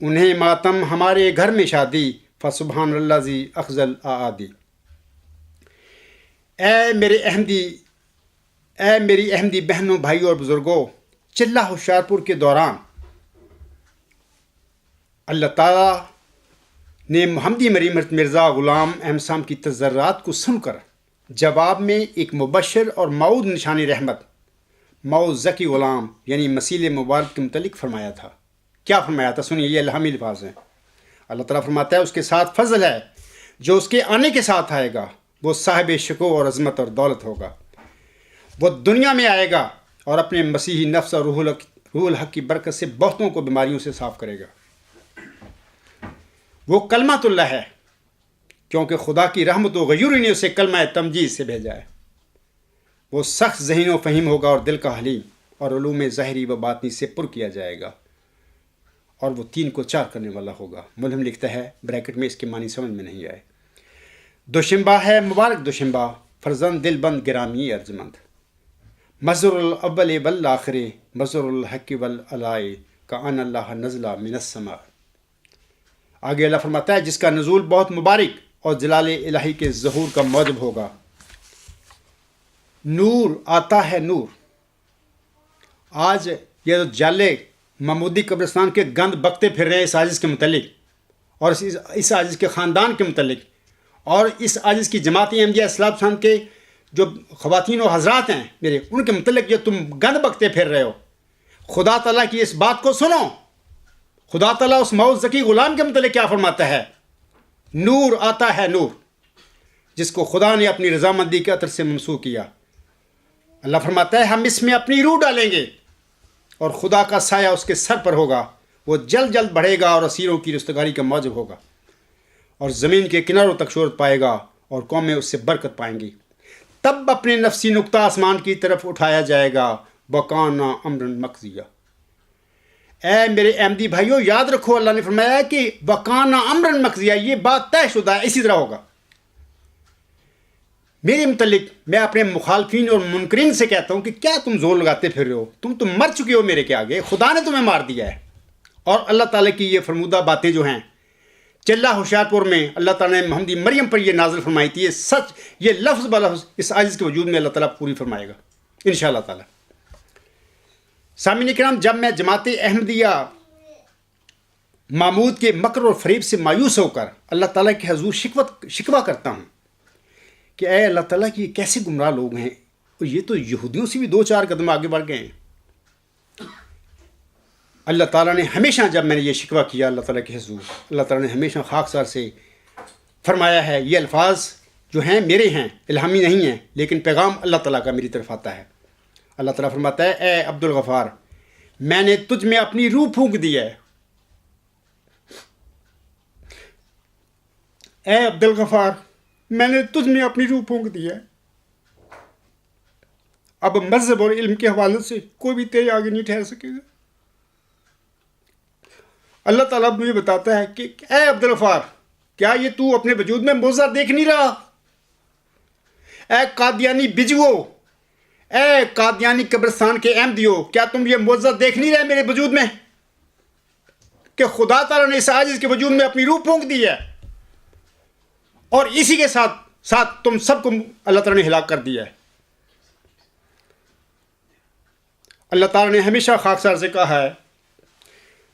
انہیں ماتم ہمارے گھر میں شادی، فسبحان اللہ ذی اخذل آدی۔ اے میری احمدی بہنوں، بھائیوں اور بزرگوں، چلہ ہوشیارپور کے دوران اللہ تعالیٰ نے محمدی مرزا غلام احمد صاحب کی تضرعات کو سن کر جواب میں ایک مبشر اور موعود نشانی رحمت موعود ذکی غلام یعنی مسیح مبارک کے متعلق فرمایا تھا۔ کیا فرمایا تھا؟ سنیے، یہ الہامی الفاظ ہیں۔ اللہ تعالیٰ فرماتا ہے اس کے ساتھ فضل ہے، جو اس کے آنے کے ساتھ آئے گا وہ صاحب شکو اور عظمت اور دولت ہوگا۔ وہ دنیا میں آئے گا اور اپنے مسیحی نفس اور روح الحق کی برکت سے بہتوں کو بیماریوں سے صاف کرے گا۔ وہ کلمۃ اللہ ہے، کیونکہ خدا کی رحمت و غیوری نے اسے کلمہ تمجید سے بھیجا ہے۔ وہ سخت ذہین و فہیم ہوگا اور دل کا حلیم، اور علوم ظاہری و باطنی سے پر کیا جائے گا، اور وہ 3 کو 4 کرنے والا ہوگا۔ ملہم لکھتا ہے بریکٹ میں، اس کے معنی سمجھ میں نہیں آئے۔ دوشنبہ ہے مبارک دوشنبہ، فرزند دل بند گرامی ارجمند، مظہر الاول والآخر، مظہر الحق والعلاء، کأن اللہ نزل من السماء۔ آگے اللہ فرماتا ہے جس کا نزول بہت مبارک اور جلال الہی کے ظہور کا موجب ہوگا۔ نور آتا ہے نور۔ آج یہ جو جالے محمودی قبرستان کے گند بکتے پھر رہے ہیں اس عاجز کے متعلق، اور اس عاجز کے خاندان کے متعلق، اور اس عاجز کی جماعت احمدیہ اسلام خان کے جو خواتین و حضرات ہیں میرے، ان کے متعلق جو تم گند بکتے پھر رہے ہو، خدا تعالیٰ کی اس بات کو سنو۔ خدا تعالیٰ اس موعود ذکی غلام کے متعلق کیا فرماتا ہے؟ نور آتا ہے نور، جس کو خدا نے اپنی رضامندی کے عطر سے منسوخ کیا۔ اللہ فرماتا ہے ہم اس میں اپنی روح ڈالیں گے اور خدا کا سایہ اس کے سر پر ہوگا، وہ جلد جلد بڑھے گا اور اسیروں کی رستگاری کا موجب ہوگا، اور زمین کے کناروں تک شہرت پائے گا اور قومیں اس سے برکت پائیں گی۔ تب اپنے نفسی نقطہ آسمان کی طرف اٹھایا جائے گا، وَكَانَ أَمْرًا مَقْضِيًّا۔ اے میرے احمدی بھائیوں، یاد رکھو اللہ نے فرمایا ہے کہ وَكَانَ أَمْرًا مَقْضِيًّا، یہ بات طے شدہ ہے، اسی طرح ہوگا۔ میرے متعلق میں اپنے مخالفین اور منکرین سے کہتا ہوں کہ کیا تم زور لگاتے پھر رہے ہو؟ تم مر چکے ہو میرے کے آگے، خدا نے تمہیں مار دیا ہے۔ اور اللہ تعالیٰ کی یہ فرمودہ باتیں جو ہیں چلہ ہوشیارپور میں اللہ تعالیٰ نے محمدی مریم پر یہ نازل فرمائی تھی، یہ سچ، یہ لفظ بلفظ اس عاجز کے وجود میں اللہ تعالیٰ پوری فرمائے گا انشاءاللہ تعالیٰ۔ سامعین کرام، جب میں جماعت احمدیہ محمود کے مکر اور فریب سے مایوس ہو کر اللہ تعالیٰ کے حضور شکوہ کرتا ہوں کہ اے اللہ تعالیٰ کی یہ کیسے گمراہ لوگ ہیں، اور یہ تو یہودیوں سے بھی 2-4 قدم آگے بڑھ گئے ہیں۔ اللہ تعالیٰ نے ہمیشہ، جب میں نے یہ شکوہ کیا اللہ تعالیٰ کے حضور، اللہ تعالیٰ نے ہمیشہ خاکسار سے فرمایا ہے یہ الفاظ جو ہیں میرے ہیں، الہامی نہیں ہیں، لیکن پیغام اللہ تعالیٰ کا میری طرف آتا ہے۔ اللہ تعالیٰ فرماتا ہے اے عبدالغفار، میں نے تجھ میں اپنی روح پھونک دی ہے۔ اے عبدالغفار، میں نے تجھ میں اپنی روح پھونک دی ہے۔ اب مذہب اور علم کے حوالے سے کوئی بھی تیرے آگے نہیں ٹھہر سکے گا۔ اللہ تعالیٰ مجھے بتاتا ہے کہ اے عبدالغفار، کیا یہ تو اپنے وجود میں معجزہ دیکھ نہیں رہا؟ اے قادیانی بجوو، اے قادیانی قبرستان کے احمدیوں، کیا تم یہ معجزہ دیکھ نہیں رہے میرے وجود میں کہ خدا تعالیٰ نے اس عاجز کے وجود میں اپنی روح پھونک دی ہے، اور اسی کے ساتھ ساتھ تم سب کو اللہ تعالیٰ نے ہلاک کر دیا ہے۔ اللہ تعالیٰ نے ہمیشہ خاکسار سے کہا ہے،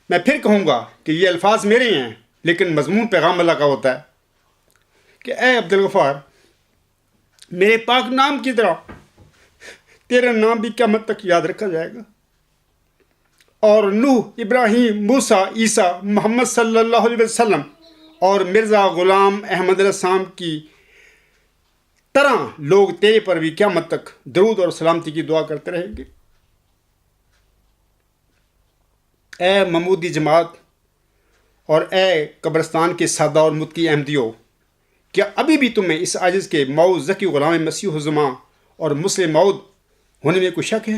میں پھر کہوں گا کہ یہ الفاظ میرے ہیں، لیکن مضمون پیغام اللہ کا ہوتا ہے کہ اے عبدالغفار، میرے پاک نام کی طرح تیرا نام بھی قیامت تک یاد رکھا جائے گا، اور نوح، ابراہیم، موسیٰ، عیسیٰ، محمد صلی اللہ علیہ وسلم اور مرزا غلام احمد السلام کی طرح لوگ تیرے پر بھی قیامت تک درود اور سلامتی کی دعا کرتے رہیں گے۔ اے ممودی جماعت اور اے قبرستان کے سادہ اور متقی احمدیوں، کیا ابھی بھی تمہیں اس عاجز کے مئو ذکی غلام مسیح الزماں اور مسلم موعود ہونے میں کوئی شک ہے؟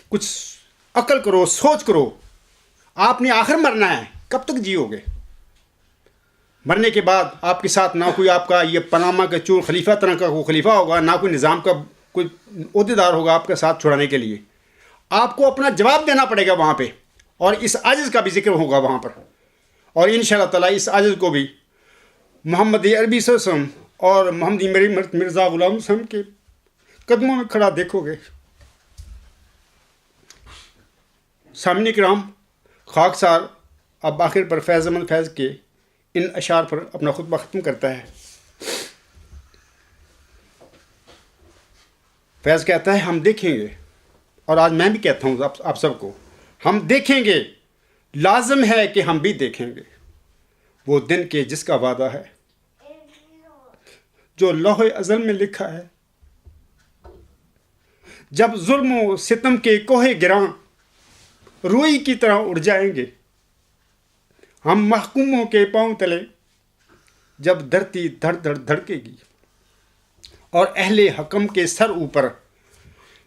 کچھ عقل کرو، سوچ کرو. آپ نے آخر مرنا ہے، کب تک جیو گے؟ مرنے کے بعد آپ کے ساتھ نہ کوئی آپ کا یہ پاناما کا چور خلیفہ طرح کا کوئی خلیفہ ہوگا، نہ کوئی نظام کا کوئی عہدیدار ہوگا آپ کا ساتھ چھڑانے کے لیے. آپ کو اپنا جواب دینا پڑے گا وہاں پہ، اور اس عاجز کا بھی ذکر ہوگا وہاں پر. اور انشاءاللہ تعالیٰ اس عاجز کو بھی محمد عربی صلی اللہ علیہ وسلم اور محمد مرزا غلام حسن کے قدموں میں کھڑا دیکھو گے. سامعین کرام، خاکسار اب آخر پر فیض احمد فیض کے ان اشعار پر اپنا خطبہ ختم کرتا ہے. فیض کہتا ہے ہم دیکھیں گے، اور آج میں بھی کہتا ہوں آپ سب کو، ہم دیکھیں گے، لازم ہے کہ ہم بھی دیکھیں گے وہ دن کے جس کا وعدہ ہے، جو لوح ازل میں لکھا ہے. جب ظلم و ستم کے کوہ گراں روئی کی طرح اڑ جائیں گے، ہم محکوموں کے پاؤں تلے جب دھرتی دھڑ دھڑ دھڑکے گی، اور اہل حکم کے سر اوپر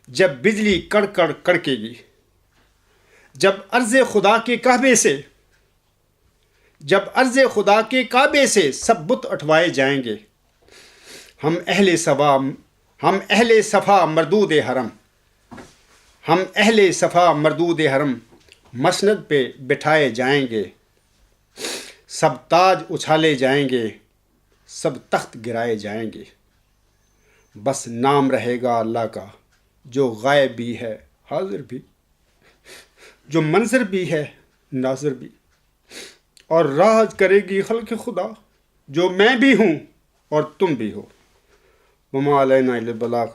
جب بجلی کڑ کڑ کڑکے گی. جب عرض خدا کے کعبے سے سب بت اٹھوائے جائیں گے، ہم اہل صفا مردود حرم مسند پہ بٹھائے جائیں گے. سب تاج اچھالے جائیں گے، سب تخت گرائے جائیں گے. بس نام رہے گا اللہ کا، جو غائب بھی ہے حاضر بھی، جو منظر بھی ہے ناظر بھی. اور راج کرے گی خلق خدا، جو میں بھی ہوں اور تم بھی ہو. وما علینا الا البلاغ،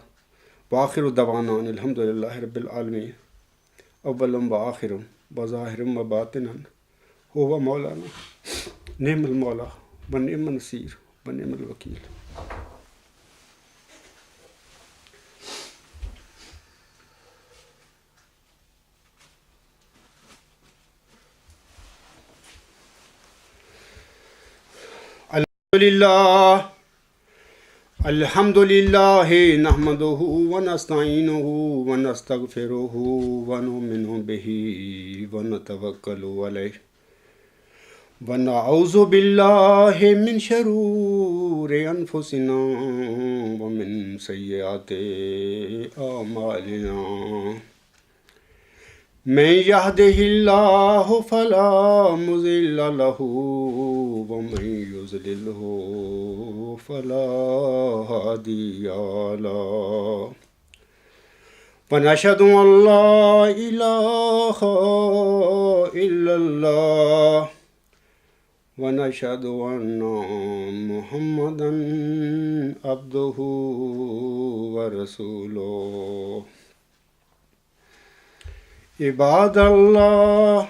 وآخر دعوانا ان الحمد للہ رب العالمین. اولم وآخرم وظاہرم وباطنا هو مولانا نعم المولا ونعم النصیر ونعم الوکیل. الحمد للہ نحمده ونستعینه ونستغفره ونؤمن به ونتوکل علیہ ونعوذ باللہ من شرور انفسنا ومن سیئات اعمالنا. من يهده الله فلا مضل له ومن يضلله فلا هادي له. ونشهد أن لا إله إلا الله ونشهد أن محمدا عبده ورسوله. عباد اللہ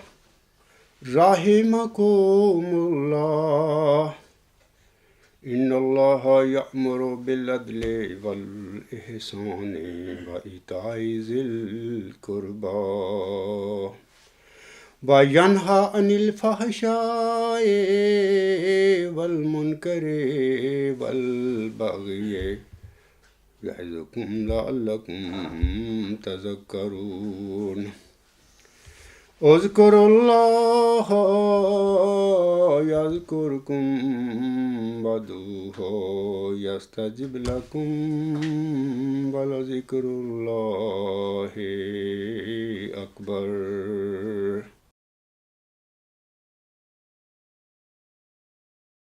رحمکم اللہ، ان اللہ یأمر بالعدل والاحسان وایتاء ذی القربی وینہی عن الفحشاء والمنکر والبغی یعظکم لعلکم تذکرون. اذکروا اللہ یذکرکم وادعوہ یستجب لکم ولذکر اللہ اکبر.